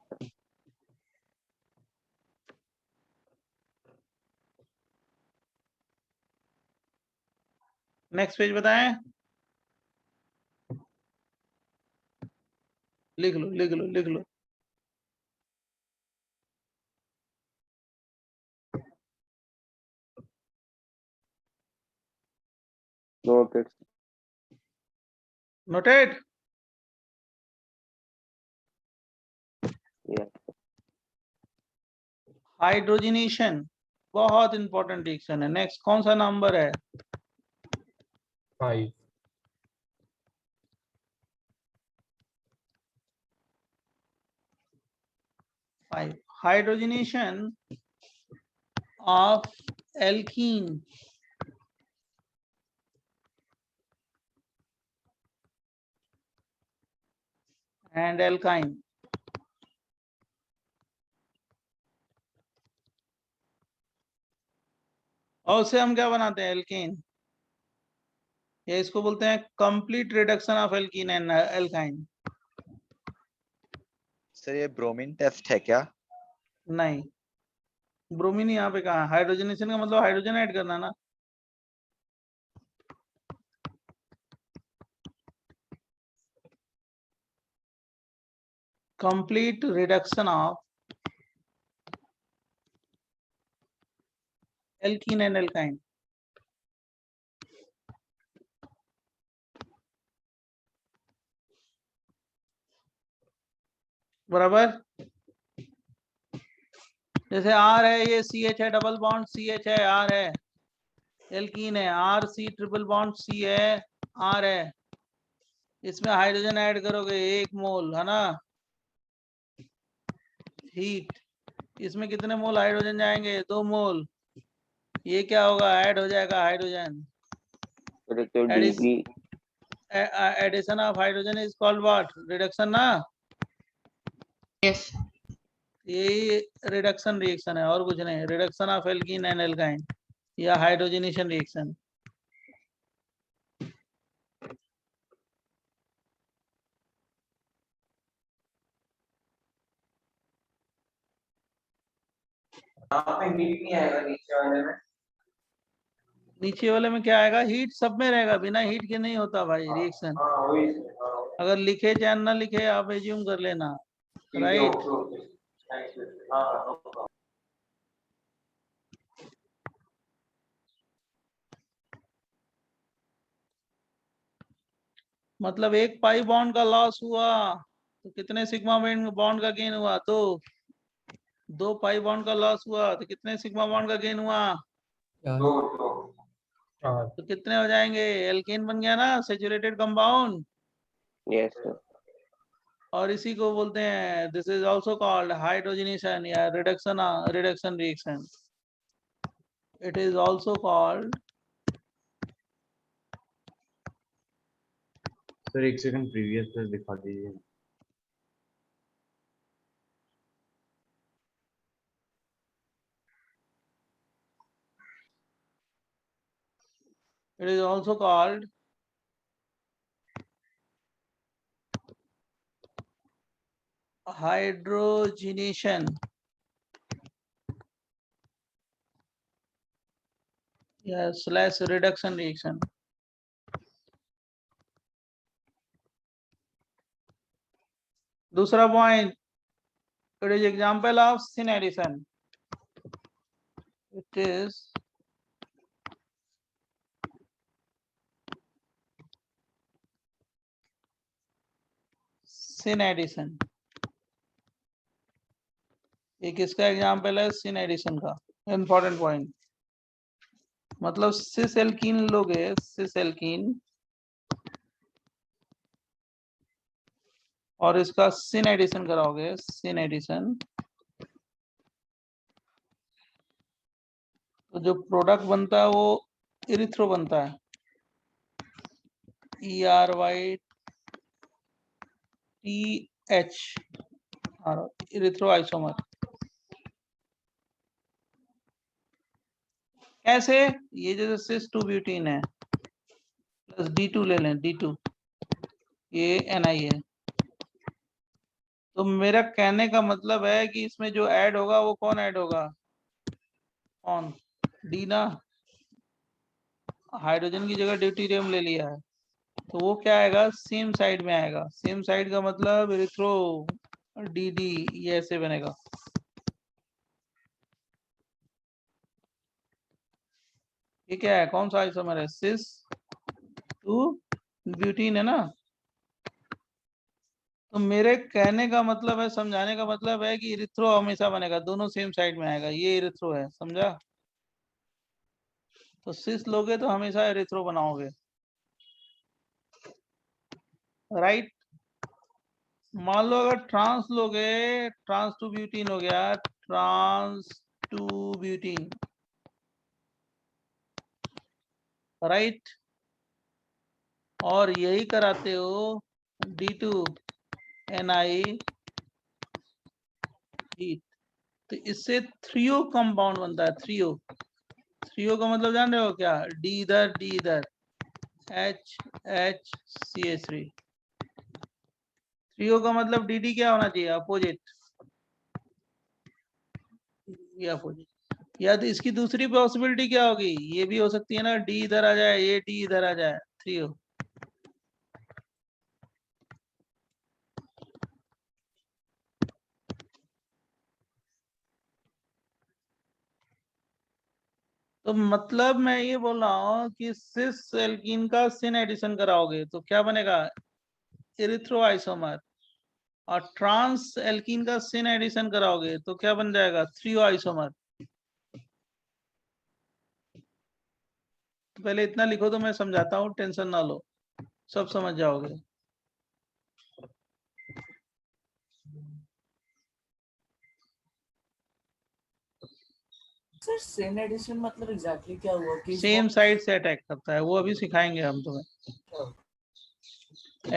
B: नेक्स्ट पेज बताएं, लिख लो लिख लो लिख लो।
F: नोटेड।
B: नोटेड।
F: यस।
B: हाइड्रोजनेशन बहुत इंपॉर्टेंट रिएक्शन है। नेक्स्ट कौन सा नंबर है,
D: 5।
B: 5। Hydrogenation of alkene and alkyne. और उससे हम क्या बनाते हैं, एल्केन, या इसको बोलते हैं complete reduction of alkene and alkyne.
M: Sir ये ब्रोमीन टेस्ट है क्या?
B: नहीं, ब्रोमीन यहाँ पे कहा, हाइड्रोजनेशन का मतलब हाइड्रोजन ऐड करना ना। Complete reduction of alkene and alkyne. बराबर। जैसे R है, ये CH है, डबल बॉन्ड CH है, R है, एल्कीन है, RC ट्रिपल बॉन्ड C है, R है, इसमें हाइड्रोजन ऐड करोगे 1 मोल, है ना, हीट, इसमें कितने मोल हाइड्रोजन जाएंगे, 2 मोल, ये क्या होगा, ऐड हो जाएगा हाइड्रोजन।
F: तो DB।
B: Addition of hydrogen is called what, reduction ना।
C: यस।
B: ये रिडक्शन रिएक्शन है और कुछ नहीं, reduction of alkene and alkyne या हाइड्रोजनेशन रिएक्शन। नीचे वाले में क्या आएगा, हीट सब में रहेगा, बिना हीट के नहीं होता भाई रिएक्शन। अगर लिखे चाहे ना लिखे, आप एज्यूम कर लेना। राइट। मतलब एक पाई बॉन्ड का लॉस हुआ तो कितने सिग्मा बॉन्ड का गेन हुआ, 2। 2 पाई बॉन्ड का लॉस हुआ तो कितने सिग्मा बॉन्ड का गेन हुआ? तो कितने हो जाएंगे? एल्केन बन गया ना, सैचुरेटेड कंपाउंड।
F: Yes sir.
B: और इसी को बोलते हैं, this is also called hydrogenation या reduction reaction. It is also called,
H: sir एक सेकंड प्रीवियस पे दिखा दीजिए।
B: it is also called hydrogenation या slash reduction reaction. दूसरा point, it is example of syn addition. It is syn addition. ये किसका example है? सिन एडिशन का। इंपॉर्टेंट पॉइंट, मतलब सिस एल्कीन लोगे, सिस एल्कीन, और इसका सिन एडिशन कराओगे, सिन एडिशन, तो जो प्रोडक्ट बनता है वो इरिथ्रो बनता है, ERYTH, इरिथ्रो आइसोमर। कैसे? ये जैसे सिस 2 ब्यूटीन है प्लस D2 ले लें, D2, ये NI है। तो मेरा कहने का मतलब है कि इसमें जो ऐड होगा वो कौन ऐड होगा? कौन? डी ना, हाइड्रोजन की जगह ड्यूटीरियम ले लिया है, तो वो क्या आएगा? सेम साइड में आएगा। सेम साइड का मतलब इरिथ्रो, DD, ये ऐसे बनेगा। ये क्या है? कौन सा आइसोमर है? सिस 2 ब्यूटीन है ना। तो मेरे कहने का मतलब है, समझाने का मतलब है कि इरिथ्रो हमेशा बनेगा, दोनों सेम साइड में आएगा। ये इरिथ्रो है, समझा? तो सिस लोगे तो हमेशा इरिथ्रो बनाओगे, राइट? मान लो अगर ट्रांस लोगे, ट्रांस 2 ब्यूटीन हो गया, ट्रांस 2 ब्यूटीन, राइट? और यही कराते हो D2 NI, तो इससे थ्रियो कंपाउंड बनता है। थ्रियो, थ्रियो का मतलब जान रहे हो क्या? D इधर, D इधर, HCH3। थ्रियो का मतलब DD क्या होना चाहिए? अपोजिट, ये अपोजिट। या तो इसकी दूसरी पॉसिबिलिटी क्या होगी? ये भी हो सकती है ना, D इधर आ जाए, ये D इधर आ जाए, थ्रियो। तो मतलब मैं ये बोल रहा हूँ कि सिस एल्कीन का सिन एडिशन कराओगे तो क्या बनेगा? Erythro isomer. और ट्रांस एल्कीन का सिन एडिशन कराओगे तो क्या बन जाएगा? Threo isomer. तो पहले इतना लिखो तो मैं समझाता हूँ, टेंशन ना लो, सब समझ जाओगे।
L: सर सिन एडिशन मतलब एग्जैक्टली क्या हुआ कि
B: सेम साइड से अटैक करता है, वो अभी सिखाएंगे हम तुम्हें।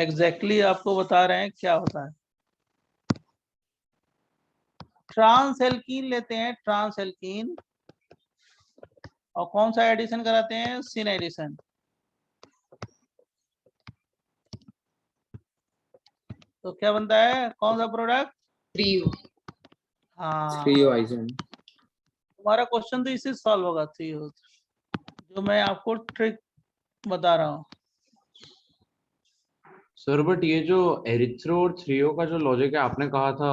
B: एग्जैक्टली आपको बता रहे हैं क्या होता है। ट्रांस एल्कीन लेते हैं, ट्रांस एल्कीन, और कौन सा एडिशन कराते हैं? Syn addition. तो क्या बनता है? कौन सा प्रोडक्ट?
C: थ्रियो।
B: हाँ,
D: थ्रियो आइसोम।
B: तुम्हारा क्वेश्चन तो इससे सॉल्व होगा, थ्रियो, जो मैं आपको ट्रिक बता रहा हूँ।
H: सर बट ये जो एरिथ्रो और थ्रियो का जो लॉजिक है, आपने कहा था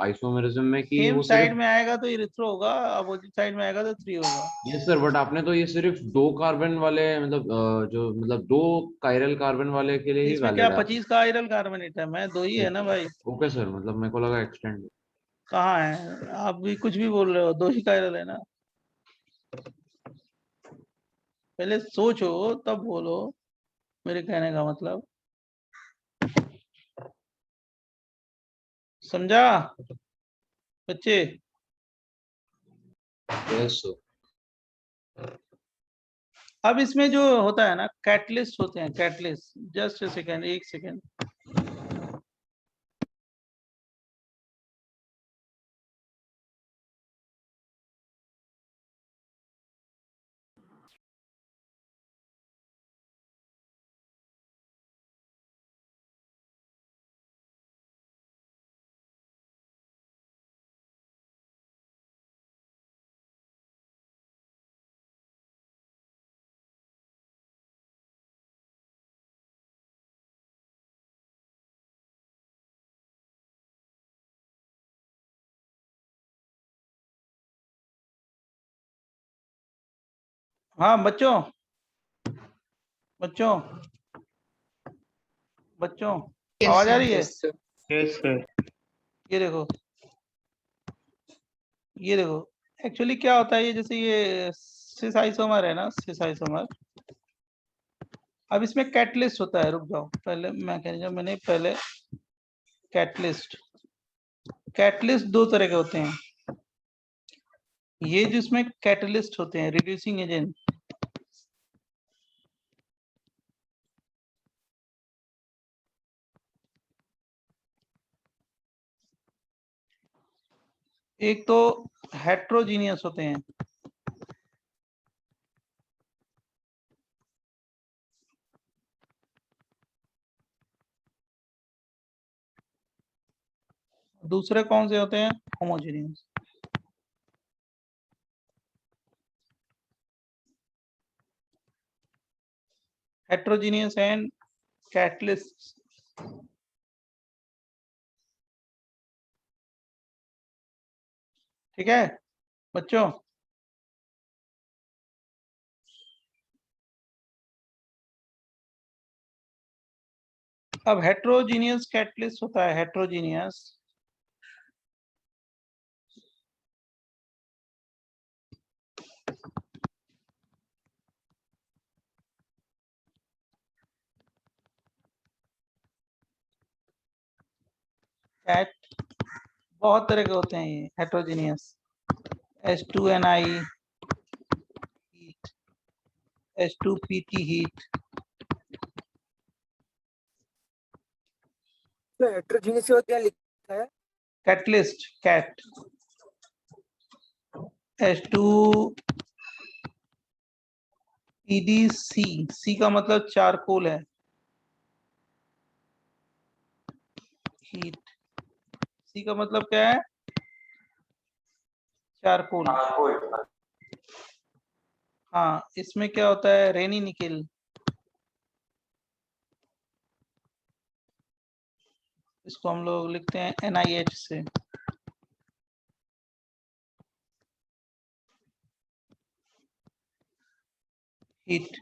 H: आइसोमेरिज्म में कि
B: सेम
H: वो
B: साइड
H: सिर्फ,
B: में आएगा तो इरिथ्रो होगा, अपोजिट साइड में आएगा तो थ्रियो होगा।
H: यस सर, बट आपने तो ये सिर्फ 2 कार्बन वाले, मतलब जो मतलब 2 कायरल कार्बन वाले के लिए ही
B: इसमें क्या
H: वैलिड है।
B: 25 का आयरल कार्बोनेट है? मैं 2 ही है ना भाई।
H: ओके सर, मतलब मेरे को लगा एक्सटेंड।
B: कहाँ है? आप भी कुछ भी बोल रहे हो, दो ही कायरल है ना। पहले सोचो तब बोलो, मेरे कहने का मतलब समझा बच्चे?
H: Yes sir.
B: अब इसमें जो होता है ना, कैटलिस्ट होते हैं, कैटलिस्ट। जस्ट ए सेकेंड, एक सेकेंड। हाँ बच्चों, बच्चों, बच्चों, आवाज आ रही है?
C: Yes, sir.
B: ये देखो, ये देखो, एक्चुअली क्या होता है, ये जैसे ये सिस आइसोमर है ना, सिस आइसोमर। अब इसमें कैटलिस्ट होता है, रुक जाओ, पहले मैकेनिज्म मैंने पहले कैटलिस्ट। कैटलिस्ट दो तरह के होते हैं। ये जिसमें कैटलिस्ट होते हैं, रिड्यूसिंग एजेंट। एक तो हेट्रोजीनियस होते हैं। दूसरे कौन से होते हैं? होमोजीनियस। Heterogeneous and catalyst. ठीक है बच्चों? अब हेट्रोजीनियस कैटलिस्ट होता है, हेट्रोजीनियस। कैट बहुत तरह के होते हैं, ये heterogeneous. H2Ni heat, H2PT heat.
N: तो हेट्रोजीनियस हो क्या लिखा है?
B: Catalyst, cat. H2EDC, C का मतलब चारकोल है, हीट। C का मतलब क्या है? चारकोल। हाँ, इसमें क्या होता है? रेनी निकेल। इसको हम लोग लिखते हैं NiH से। हीट।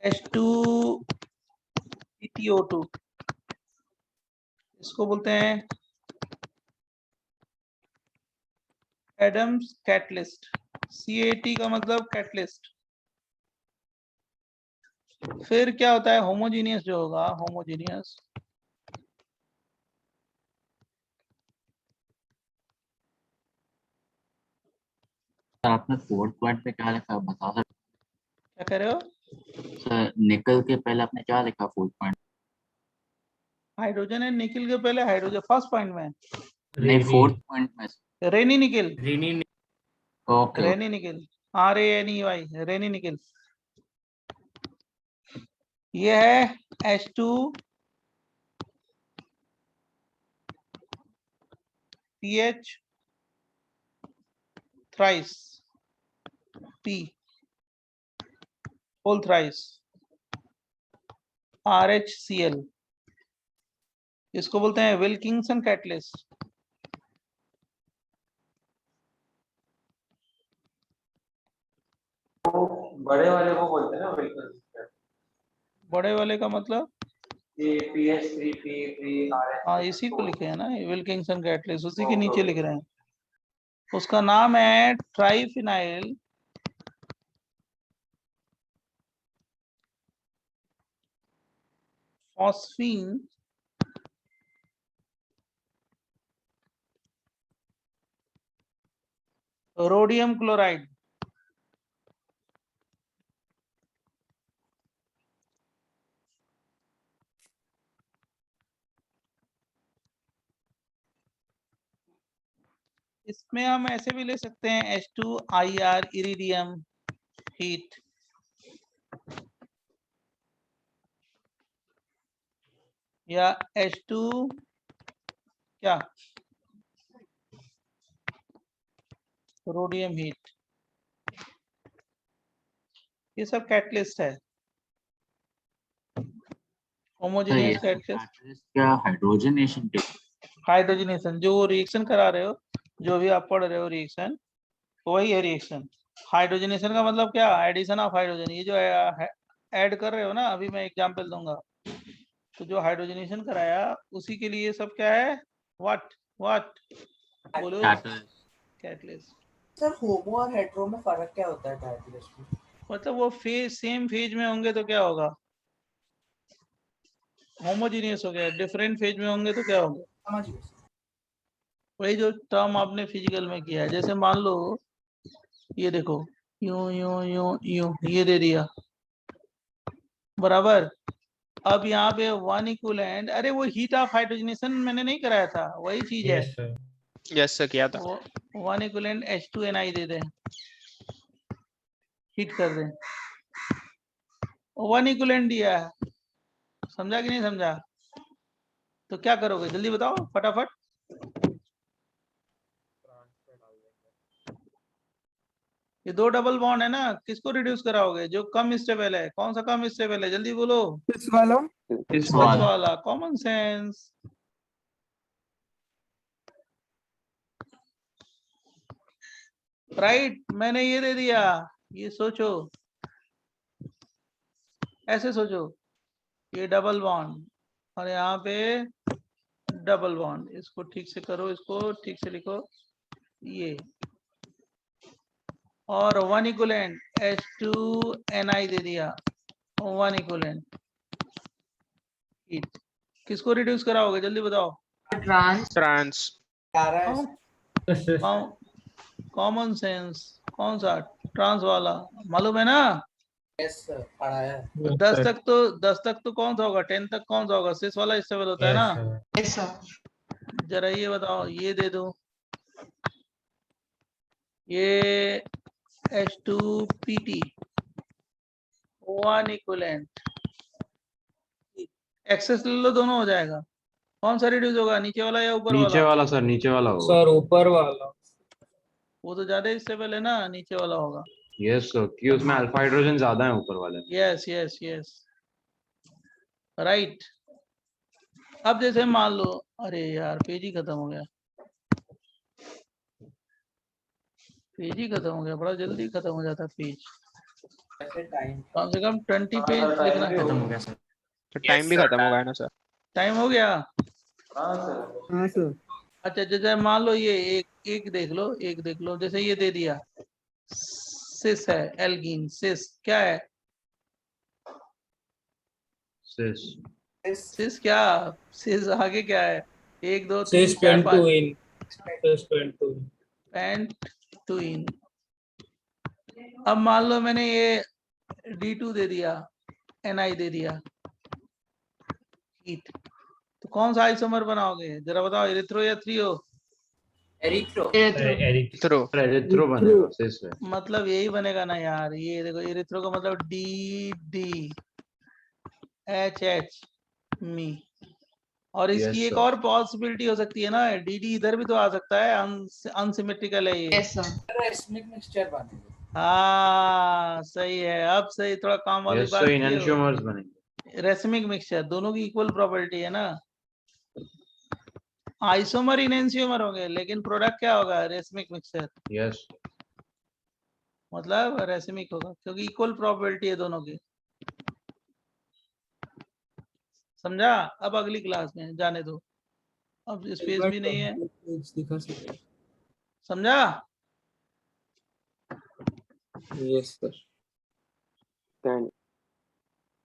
B: H2PtO2, इसको बोलते हैं एडम्स कैटलिस्ट। CAT का मतलब कैटलिस्ट। फिर क्या होता है? होमोजीनियस जो होगा, होमोजीनियस।
K: आपने 4th पॉइंट पे क्या लिखा है बता सकते?
B: क्या कह रहे हो?
K: सर निकल के पहले आपने क्या लिखा 4th पॉइंट?
B: हाइड्रोजन एंड निकल के पहले हाइड्रोजन फर्स्ट पॉइंट में,
K: नहीं 4th पॉइंट में।
B: रेनी निकल।
K: ओके
B: रेनी निकल, RANEY, रेनी निकल। ये है H2PH thrice P whole thrice RHCl। इसको बोलते हैं विल्किंसन कैटलिस्ट।
I: बड़े वाले को बोलते हैं ना,
B: बड़े वाले का मतलब हाँ इसी को लिखे हैं ना, विल्किंसन कैटलिस्ट, उसी के नीचे लिख रहे हैं। उसका नाम है ट्राइफिनाइल फॉस्फीन रोडियम क्लोराइड। इसमें हम ऐसे भी ले सकते हैं H2IR इरिडियम हीट, या H2 क्या रोडियम हीट, ये सब कैटलिस्ट है, होमोजेनियस कैटलिस्ट।
K: क्या हाइड्रोजनेशन
B: हाइड्रोजनेशन जो रिएक्शन करा रहे हो, जो भी आप पढ़ रहे हो रिएक्शन, वही है रिएक्शन। हाइड्रोजनेशन का मतलब क्या, एडिशन ऑफ हाइड्रोजन। ये जो ऐड कर रहे हो ना, अभी मैं एग्जांपल दूंगा, तो जो हाइड्रोजनेशन कराया उसी के लिए सब क्या है, व्हाट बोलो, कैटलिस्ट।
L: सर होमो और हेटेरो में फर्क क्या होता है कैटलिस्ट में?
B: मतलब वो फेज सेम फेज में होंगे तो क्या होगा, होमोजेनियस हो गया, डिफरेंट फेज में होंगे तो क्या होगा,
L: समझ गए।
B: वही जो टर्म आपने फिजिकल में किया है। जैसे मान लो ये देखो, यूं यूं यूं यूं ये दे दिया बराबर। अब यहाँ पे वन इक्विवेलेंट, अरे वो हीट ऑफ हाइड्रोजनेशन मैंने नहीं कराया था, वही चीज है।
A: यस सर किया था।
B: वन इक्विवेलेंट H2Ni दे दें, हीट कर दें, वन इक्विवेलेंट दिया है, समझा कि नहीं समझा? तो क्या करोगे जल्दी बताओ फटाफट। ये दो डबल बॉन्ड है ना, किसको रिड्यूस कराओगे, जो कम स्टेबल है। कौन सा कम स्टेबल है, जल्दी बोलो।
I: इस वाला
B: इस वाला, कॉमन सेंस। राइट, मैंने ये दे दिया, ये सोचो, ऐसे सोचो, ये डबल बॉन्ड और यहाँ पे डबल बॉन्ड, इसको ठीक से करो, इसको ठीक से लिखो, ये और वन इक्विवेलेंट H2Ni दे दिया, वन इक्विवेलेंट हीट। किसको रिड्यूस कराओगे जल्दी बताओ।
A: ट्रांस
B: कॉमन सेंस, कौन सा, ट्रांस वाला, मालूम है ना?
L: यस सर, पढ़ा है।
B: 10 तक तो कौन सा होगा, 10 तक कौन सा होगा, सिस वाला स्टेबल होता है ना।
C: Yes sir.
B: जरा ये बताओ, ये दे दो, ये H2PT वन इक्विवेलेंट, एक्सेस ले लो, दोनों हो जाएगा। कौन सा रिड्यूस होगा, नीचे वाला या ऊपर वाला?
H: नीचे वाला सर, नीचे वाला होगा।
D: सर ऊपर वाला।
B: वो तो ज्यादा स्टेबल है ना, नीचे वाला होगा।
H: यस सर, कि उसमें अल्फा हाइड्रोजन ज्यादा है ऊपर वाले।
B: Yes yes yes, right. अब जैसे मान लो, अरे यार पेज ही खत्म हो गया, पेज ही खत्म हो गया, बड़ा जल्दी खत्म हो जाता पेज, कम से कम 20 पेज लिखना।
L: खत्म हो गया सर।
A: तो टाइम भी खत्म हो गया ना सर।
B: टाइम हो गया।
I: हाँ सर।
B: अच्छा जैसे मान लो ये एक देख लो, एक देख लो, जैसे ये दे दिया सिस है, एल्कीन, सिस क्या है, सिस क्या, सिस आगे क्या है, 1 2 3 4 5 पेंटुइन। अब मान लो मैंने ये D2 दे दिया, Ni दे दिया, हीट, तो कौन सा आइसोमर बनाओगे जरा बताओ, एरिथ्रो या थ्रियो?
A: एरिथ्रो
H: बनेगा सिस में।
B: मतलब यही बनेगा ना यार, ये देखो एरिथ्रो का मतलब DDHH मी। और इसकी एक और पॉसिबिलिटी हो सकती है ना, DD इधर भी तो आ सकता है, अनसिमेट्रिकल है ये।
C: Yes sir.
L: रेसमिक मिक्सचर बनेगा।
B: हाँ सही है, अब सही, थोड़ा काम वाली
H: यस
B: बात
H: सर,
B: किए हो।
H: इनैंशियोमर्स बनेंगे।
B: रेसमिक मिक्सचर, दोनों की इक्वल प्रॉपर्टी है ना। आइसोमर इनएंशियोमर होंगे, लेकिन प्रोडक्ट क्या होगा, रेसमिक मिक्सचर,
H: यस
B: मतलब रेसमिक होगा, क्योंकि इक्वल प्रॉपर्टी है दोनों की। समझा? अब अगली क्लास में जाने दो, अब स्पेस भी नहीं है,
D: दिखा सकते
B: समझा?
D: Yes sir.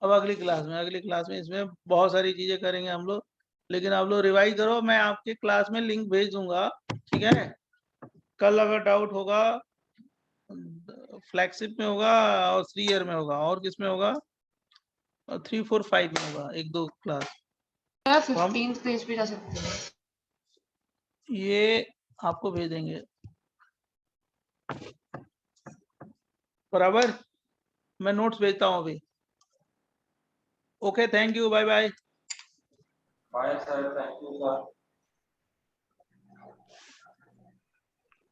B: अब अगली क्लास में इसमें बहुत सारी चीजें करेंगे हम लोग, लेकिन आप लोग रिवाइज करो, मैं आपके क्लास में लिंक भेज दूंगा, ठीक है? कल अगर डाउट होगा, फ्लैगशिप में होगा और 3 ईयर में होगा, और किस में होगा? और 3, 4, 5 में होगा, 1-2 क्लास।
C: 15th पेज पे जा सकते हैं।
B: ये आपको भेजेंगे, बराबर? मैं नोट्स भेजता हूँ अभी। Okay, thank you, bye bye.
I: Bye sir, thank you sir.